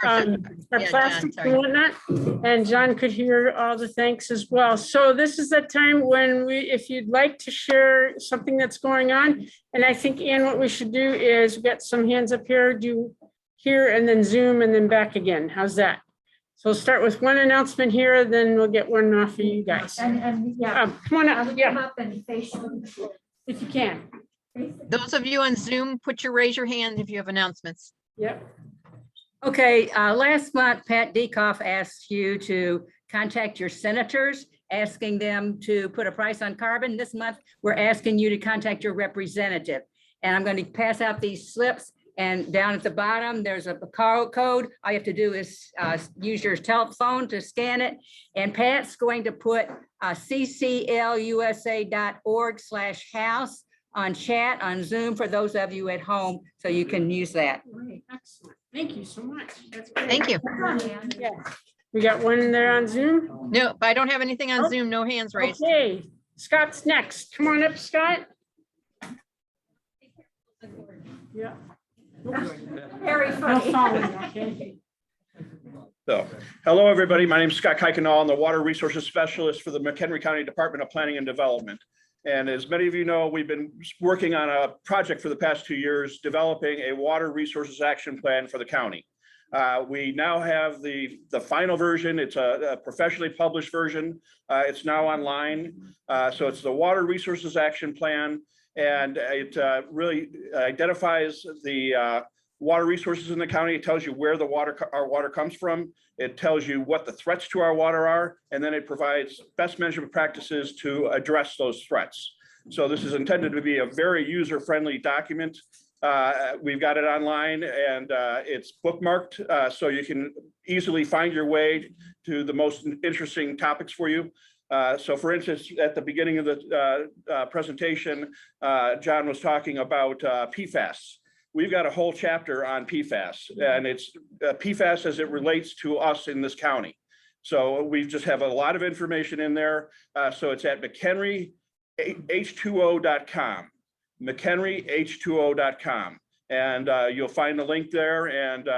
our Yeah, John, plastics sorry. and whatnot. And John could hear all the thanks as well. So this is the time when if you'd like to share something that's going on, and I think, Ann, what we should do is get some hands up here, do here and then Zoom and then back again. How's that? So we'll start with one announcement here, then we'll get one off for you guys. And yeah, Come on I up, would yeah, come up and face if you can. Those of you on Zoom, raise your hand if you have announcements. Yep. Okay, last month, Pat Dekoff asked you to contact your senators, asking them to put a price on carbon. This month, we're asking you to contact your representative. And I'm going to pass out these slips, and down at the bottom, there's a code. All you have to do is use your telephone to scan it. And Pat's going to put cclusa.org/house on chat, on Zoom, for those of you at home, so you can use that. Great, excellent. Thank you so much. That's great. Thank you. Yeah. We got one in there on Zoom. No, I don't have anything on Oh, Zoom, no hands raised. Okay, Scott's next. Come on up, Scott. Yeah. Very No funny. falling, okay. So, hello, everybody. My name is Scott Kuykendall. I'm the Water Resources Specialist for the McHenry County Department of Planning and Development. And as many of you know, we've been working on a project for the past 2 years, developing a water resources action plan for the county. We now have the final version. It's a professionally published version. It's now online. So it's the Water Resources Action Plan, and it really identifies the water resources in the county. It tells you where our water comes from. It tells you what the threats to our water are, and then it provides best management practices to address those threats. So this is intended to be a very user-friendly document. We've got it online, and it's bookmarked, so you can easily find your way to the most interesting topics for you. So for instance, at the beginning of the presentation, John was talking about PFAS. We've got a whole chapter on PFAS, and it's PFAS as it relates to us in this county. So we just have a lot of information in there. So it's at McHenryH2O.com, McHenryH2O.com. And you'll find the link there, and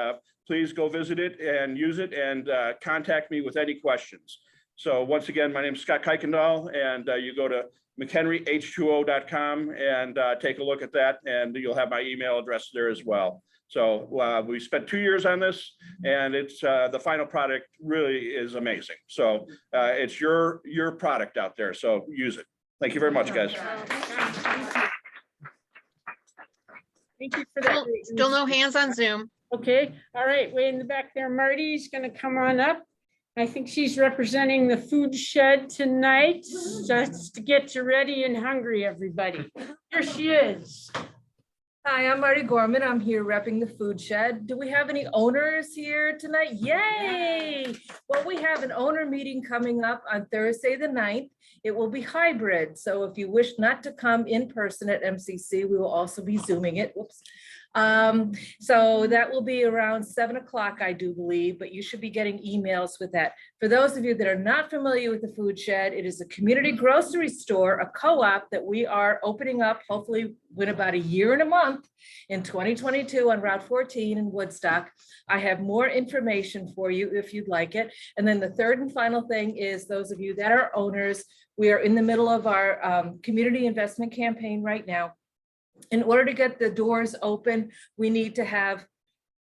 please go visit it and use it, and contact me with any questions. So once again, my name is Scott Kuykendall, and you go to McHenryH2O.com and take a look at that, and you'll have my email address there as well. So we spent 2 years on this, and it's the final product really is amazing. So it's your product out there, so use it. Thank you very much, guys. Thank you for that. Still no hands on Zoom. Okay, all right, way in the back there, Marty's gonna come on up. I think she's representing the food shed tonight, just to get you ready and hungry, everybody. Here she is. Hi, I'm Marty Gorman. I'm here repping the food shed. Do we have any owners here tonight? Yay! Well, we have an owner meeting coming up on Thursday the 9th. It will be hybrid. So if you wish not to come in person at MCC, we will also be Zooming it. Whoops. So that will be around 7 o'clock, I do believe, but you should be getting emails with that. For those of you that are not familiar with the food shed, it is a community grocery store, a co-op that we are opening up, hopefully in about a year and a month in 2022 on Route 14 in Woodstock. I have more information for you if you'd like it. And then the third and final thing is those of you that are owners, we are in the middle of our community investment campaign right now. In order to get the doors open, we need to have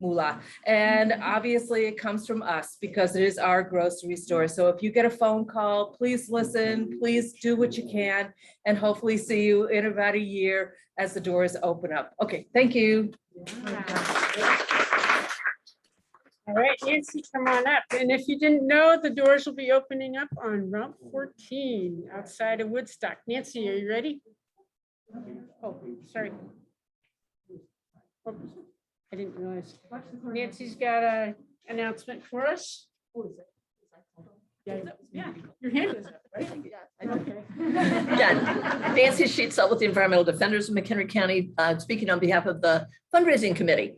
moolah. And obviously it comes from us because it is our grocery store. So if you get a phone call, please listen, please do what you can, and hopefully see you in about a year as the doors open up. Okay, thank you. All right, Nancy, come on up. And if you didn't know, the doors will be opening up on Route 14 outside of Woodstock. Nancy, are you ready? Oh, sorry. Oops, I didn't realize. Nancy's got an announcement for us. Yeah, your hand is up, right? Okay. Yeah, Nancy Sheetsell with the Environmental Defenders of McHenry County, speaking on behalf of the fundraising committee.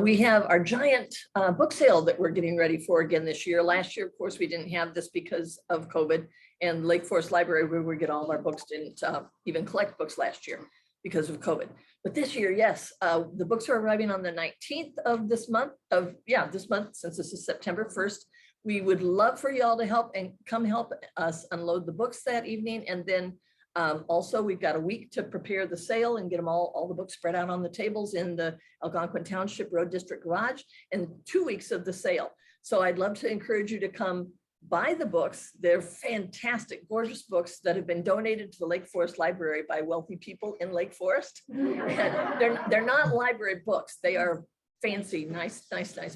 We have our giant book sale that we're getting ready for again this year. Last year, of course, we didn't have this because of COVID, and Lake Forest Library, where we get all of our books, didn't even collect books last year because of COVID. But this year, yes, the books are arriving on the 19th of this month, this month, since this is September 1st. We would love for y'all to help and come help us unload the books that evening. And then also we've got a week to prepare the sale and get them all the books spread out on the tables in the Algonquin Township Road District Garage, and 2 weeks of the sale. So I'd love to encourage you to come buy the books. They're fantastic, gorgeous books that have been donated to the Lake Forest Library by wealthy people in Lake Forest. They're not library books. They are fancy, nice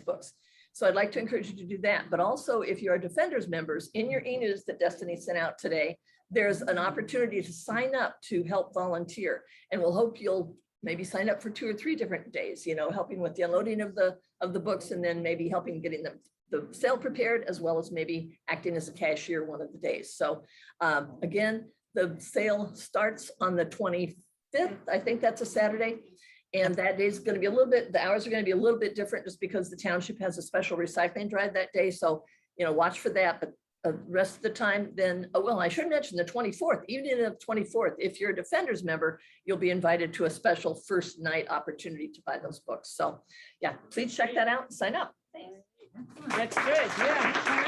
books. So I'd like to encourage you to do that. But also, if you are Defenders members, in your e-news that Destiny sent out today, there's an opportunity to sign up to help volunteer. And we'll hope you'll maybe sign up for 2 or 3 different days, helping with the unloading of the books, and then maybe helping getting the sale prepared, as well as maybe acting as a cashier one of the days. So again, the sale starts on the 25th, 5th. I think that's a Saturday. And that is going to be a little bit, the hours are going to be a little bit different just because the township has a special recycling drive that day. So, watch for that. But the rest of the time, then, oh, well, I should mention the 24th, evening of 24th. If you're a Defenders member, you'll be invited to a special first night opportunity to buy those books. So yeah, please check that out and sign up. Thanks. That's good, yeah.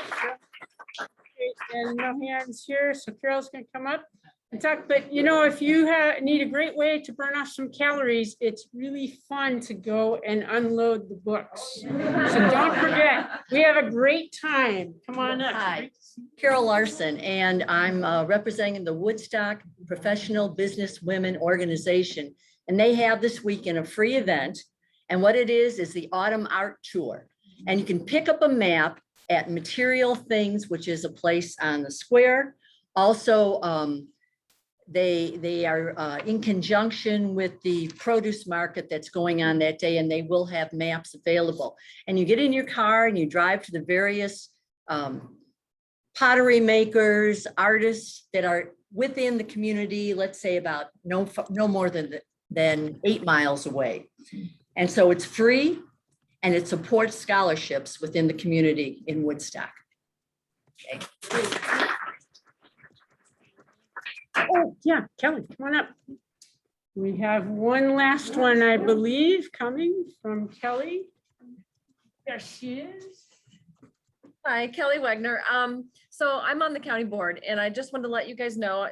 And no hands here, so Carol's gonna come up and talk, but if you need a great way to burn off some calories, it's really fun to go and unload the books. So don't forget, we have a great time. Come on up. Hi, Carol Larson, and I'm representing the Woodstock Professional Business Women Organization. And they have this weekend a free event. And what it is the Autumn Art Tour. And you can pick up a map at Material Things, which is a place on the square. Also, they are in conjunction with the produce market that's going on that day, and they will have maps available. And you get in your car and you drive to the various pottery makers, artists that are within the community, let's say about no more than 8 miles away. And so it's free. And it supports scholarships within the community in Woodstock. Okay. Oh, yeah, Kelly, come on up. We have one last one, I believe, coming from Kelly. There she is. Hi, Kelly Wagner. So I'm on the county board, and I just wanted to let you guys know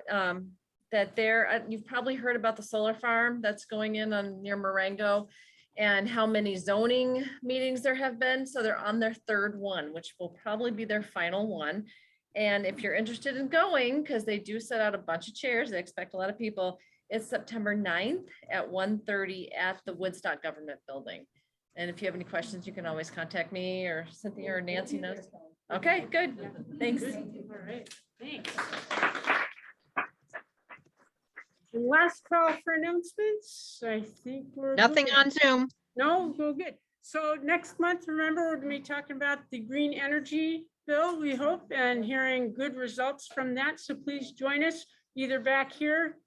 that you've probably heard about the solar farm that's going in near Marengo, and how many zoning meetings there have been. So they're on their 3rd one, which will probably be their final one. And if you're interested in going, because they do set out a bunch of chairs, they expect a lot of people, it's September 9th at 1:30 at the Woodstock Government Building. And if you have any questions, you can always contact me or Cynthia or Nancy knows. Okay, good. Thanks. All right, thanks. And last call for announcements. I think we're Nothing good. on Zoom. No, go good. So next month, remember, we're gonna be talking about the green energy bill, we hope, and hearing good results from that. So please join us either back here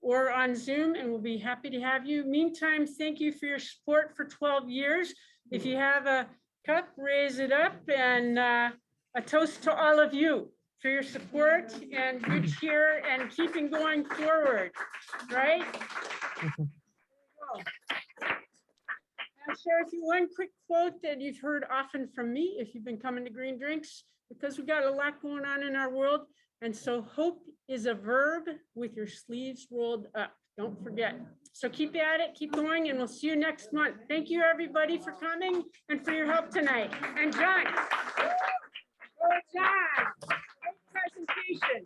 or on Zoom, and we'll be happy to have you. Meantime, thank you for your support for 12 years. If you have a cup, raise it up, and a toast to all of you for your support and good cheer and keeping going forward, right? I'll share with you one quick quote that you've heard often from me if you've been coming to Green Drinks, because we've got a lot going on in our world. And so hope is a verb with your sleeves rolled up. Don't forget. So keep at it, keep going, and we'll see you next month. Thank you, everybody, for coming and for your help tonight. And John. Oh, John. Presentation.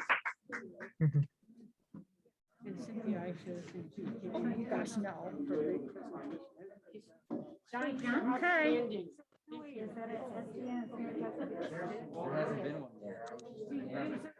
And Cynthia, I should have too. Oh my gosh, no. John, okay. There hasn't been one yet.